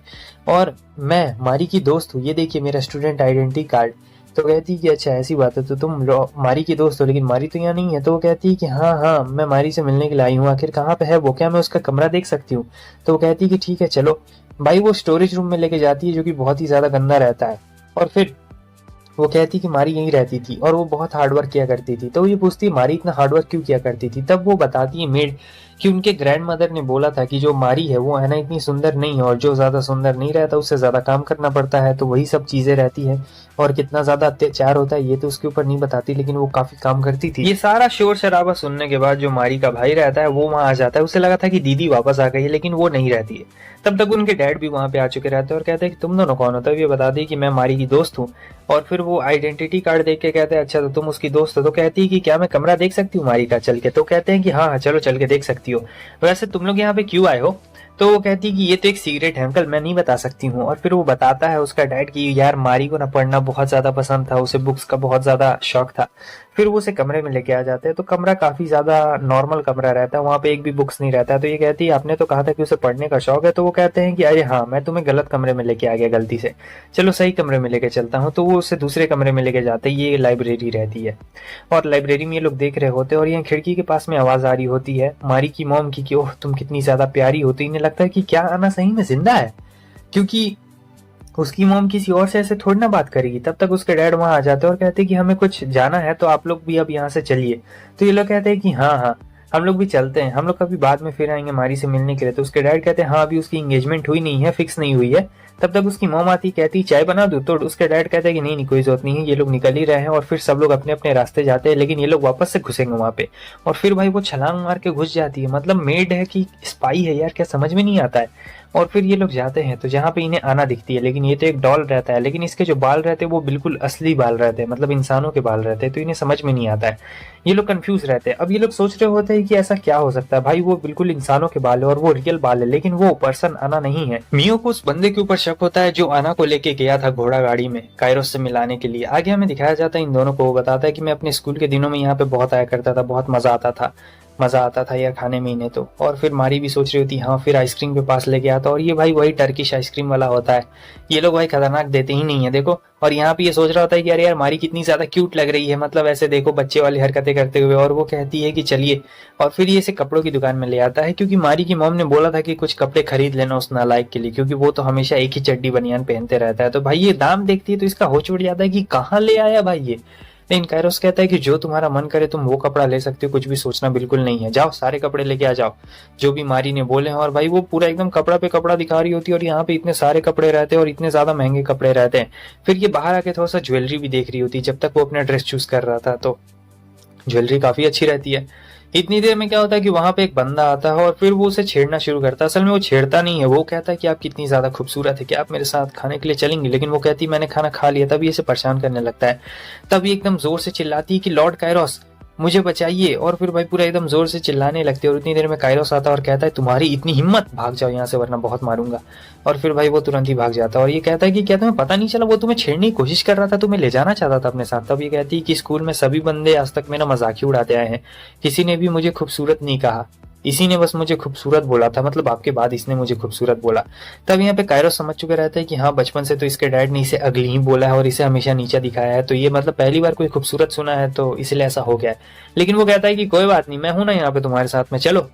और मैं मारी की दोस्त हूँ, ये देखिए मेरा स्टूडेंट आइडेंटिटी कार्ड। तो कहती कि अच्छा ऐसी बात है, तो तुम मारी की दोस्त हो, लेकिन मारी तो यहाँ नहीं है। तो वो कहती है कि हाँ हाँ मैं मारी से मिलने के लिए आई हूँ, आखिर कहाँ पे है वो, क्या मैं उसका कमरा देख सकती हूँ। तो वो कहती है कि ठीक है चलो। भाई वो स्टोरेज रूम में लेके जाती है जो कि बहुत ही ज्यादा गंदा रहता है। और फिर वो कहती कि मारी यहीं रहती थी और वो बहुत हार्डवर्क किया करती थी। तो ये पूछती है मारी इतना हार्डवर्क क्यों किया करती थी। तब वो बताती है मेड कि उनके ग्रैंड मदर ने बोला था कि जो मारी है वो है ना इतनी सुंदर नहीं है, और जो ज्यादा सुंदर नहीं रहता उससे ज्यादा काम करना पड़ता है। तो वही सब चीजें रहती है, और कितना ज्यादा अत्याचार होता है ये तो उसके ऊपर नहीं बताती, लेकिन वो काफी काम करती थी। ये सारा शोर शराबा सुनने के बाद जो मारी का भाई रहता है वो वहां आ जाता है। उसे लगा था कि दीदी वापस आ गई है, लेकिन वो नहीं रहती है। तब तक उनके डैड भी वहां पे आ चुके रहते हैं और कहते हैं कि तुम दोनों कौन हो। तब ये बता दी कि मैं मारी की दोस्त हूँ, और फिर वो आइडेंटिटी कार्ड देख के कहते हैं अच्छा तो तुम उसकी दोस्त हो। तो कहती है कि क्या मैं कमरा देख सकती हूँ मारी का चल के। तो कहते हैं कि हाँ हाँ चलो चल के देख सकती हो। वैसे तुम लोग यहाँ पे क्यों आए हो? तो वो कहती है कि ये तो एक सीक्रेट है अंकल, मैं नहीं बता सकती हूँ। और फिर वो बताता है उसका डैड कि यार मारी को ना पढ़ना बहुत ज्यादा पसंद था, उसे बुक्स का बहुत ज्यादा शौक था। फिर वो उसे कमरे में लेके आ जाते हैं। तो कमरा काफी ज्यादा नॉर्मल कमरा रहता है, वहाँ पे एक भी बुक्स नहीं रहता है। तो ये कहती है आपने तो कहा था कि उसे पढ़ने का शौक है। तो वो कहते हैं कि अरे हाँ मैं तुम्हें गलत कमरे में लेके आ गया गलती से, चलो सही कमरे में लेके चलता हूँ। तो वो उसे दूसरे कमरे में लेके जाते हैं, ये लाइब्रेरी रहती है। और लाइब्रेरी में ये लोग देख रहे होते हैं और यहाँ खिड़की के पास में आवाज आ रही होती है मारी की मॉम की कि ओह तुम कितनी ज्यादा प्यारी हो। तो इन्हें लगता है कि क्या आना सही में जिंदा है, क्योंकि उसकी मॉम किसी और से ऐसे थोड़ी ना बात करेगी। तब तक उसके डैड वहां आ जाते हैं और कहते हैं कि हमें कुछ जाना है तो आप लोग भी अब यहाँ से चलिए। तो ये लोग कहते हैं कि हाँ हाँ हम लोग भी चलते हैं, हम लोग कभी बाद में फिर आएंगे मारी से मिलने के लिए। तो उसके डैड कहते हैं हाँ अभी उसकी एंगेजमेंट हुई नहीं है, फिक्स नहीं हुई है। तब तक उसकी मॉम आती कहती चाय बना दूं। तो उसके डैड कहते हैं कि नहीं नहीं कोई जरूरत नहीं है, ये लोग निकल ही रहे हैं। और फिर सब लोग अपने अपने रास्ते जाते हैं, लेकिन ये लोग वापस से घुसेंगे वहां पे। और फिर भाई वो छलांग मार के घुस जाती है, मतलब मेड है कि स्पाई है यार, क्या समझ में नहीं आता है। और फिर ये लोग जाते हैं तो जहाँ पे इन्हें आना दिखती है, लेकिन ये तो एक डॉल रहता है, लेकिन इसके जो बाल रहते हैं वो बिल्कुल असली बाल रहते हैं, मतलब इंसानों के बाल रहते हैं। तो इन्हें समझ में नहीं आता है, ये लोग कंफ्यूज रहते हैं। अब ये लोग सोच रहे होते हैं कि ऐसा क्या हो सकता है, भाई वो बिल्कुल इंसानों के बाल है और वो रियल बाल है, लेकिन वो पर्सन आना नहीं है। मियो को उस बंदे के ऊपर शक होता है जो आना को लेके गया था घोड़ा गाड़ी में कायरोस से मिलाने के लिए। आगे हमें दिखाया जाता है इन दोनों को, वो बताता है कि मैं अपने स्कूल के दिनों में यहाँ पे बहुत आया करता था, बहुत मजा आता था यार खाने में इन्हें तो। और फिर मारी भी सोच रही होती हाँ फिर आइसक्रीम के पास लेके आता, और ये भाई वही टर्किश आइसक्रीम वाला होता है। ये लोग भाई खतरनाक देते ही नहीं है देखो। और यहाँ पे ये सोच रहा होता है कि अरे यार मारी कितनी ज्यादा क्यूट लग रही है, मतलब ऐसे देखो बच्चे वाली हरकतें करते हुए। और वो कहती है कि चलिए, और फिर ये इसे कपड़ों की दुकान में ले आता है, क्योंकि मारी की मॉम ने बोला था कि कुछ कपड़े खरीद लेना उस नालायक के लिए, क्योंकि वो तो हमेशा एक ही चड्डी बनियान पहनते रहता है। तो भाई ये दाम देखती है तो इसका होश उड़ जाता है कि कहाँ ले आया भाई ये। लेकिन कायरोस कहता है कि जो तुम्हारा मन करे तुम वो कपड़ा ले सकते हो, कुछ भी सोचना बिल्कुल नहीं है, जाओ सारे कपड़े लेके आ जाओ जो भी मारी ने बोले हैं। और भाई वो पूरा एकदम कपड़ा पे कपड़ा दिखा रही होती है, और यहाँ पे इतने सारे कपड़े रहते हैं और इतने ज्यादा महंगे कपड़े रहते हैं। फिर ये बाहर आके थोड़ा सा ज्वेलरी भी देख रही होती है, जब तक वो अपना ड्रेस चूज कर रहा था तो ज्वेलरी काफी अच्छी रहती है। इतनी देर में क्या होता है कि वहां पे एक बंदा आता है और फिर वो उसे छेड़ना शुरू करता है। असल में वो छेड़ता नहीं है, वो कहता है कि आप कितनी ज्यादा खूबसूरत है, क्या आप मेरे साथ खाने के लिए चलेंगे। लेकिन वो कहती है मैंने खाना खा लिया। तब ये इसे परेशान करने लगता है, तब ये एकदम जोर से चिल्लाती है कि लॉर्ड कायरोस मुझे बचाइए। और फिर भाई पूरा एकदम जोर से चिल्लाने लगते हैं। और इतनी देर में कायरोस आता है और कहता है तुम्हारी इतनी हिम्मत, भाग जाओ यहाँ से वरना बहुत मारूंगा। और फिर भाई वो तुरंत ही भाग जाता है और ये कहता है कि क्या तुम्हें पता नहीं चला वो तुम्हें छेड़ने की कोशिश कर रहा था, तुम्हें ले जाना चाहता था अपने साथ। तब ये कहती है कि स्कूल में सभी बंदे आज तक मेरा मजाक ही उड़ाते आए हैं, किसी ने भी मुझे खूबसूरत नहीं कहा, इसी ने बस मुझे खूबसूरत बोला था, मतलब आपके बाद इसने मुझे खूबसूरत बोला। तब यहाँ पे कायरोस समझ चुके रहते हैं कि हाँ बचपन से तो इसके डैड ने इसे अगली ही बोला है और इसे हमेशा नीचा दिखाया है, तो ये मतलब पहली बार कोई खूबसूरत सुना है तो इसलिए ऐसा हो गया है। लेकिन वो कहता है कि कोई बात नहीं, मैं हूं ना यहाँ पे तुम्हारे साथ में, चलो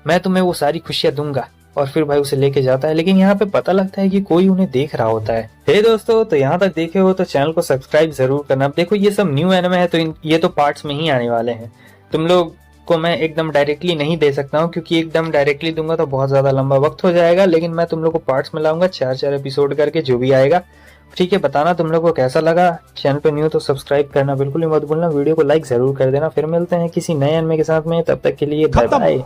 मैं तुम्हें वो सारी खुशियां दूंगा। और फिर भाई उसे लेके जाता है। लेकिन यहाँ पे पता लगता है कि कोई उन्हें देख रहा होता है। हे दोस्तों, तो यहाँ तक देखे हो तो चैनल को सब्सक्राइब जरूर करना। अब देखो ये सब न्यू एनिमे है तो ये तो पार्ट्स में ही आने वाले हैं, तुम लोग को मैं एकदम डायरेक्टली नहीं दे सकता हूँ, क्योंकि एकदम डायरेक्टली दूंगा तो बहुत ज्यादा लंबा वक्त हो जाएगा। लेकिन मैं तुम लोग को पार्ट्स में लाऊंगा, 4-4 एपिसोड करके जो भी आएगा। ठीक है, बताना तुम लोग को कैसा लगा। चैनल पे न्यू तो सब्सक्राइब करना बिल्कुल ही मत भूलना, वीडियो को लाइक जरूर कर देना। फिर मिलते हैं किसी नए एनिमे के साथ में, तब तक के लिए बाय बाय।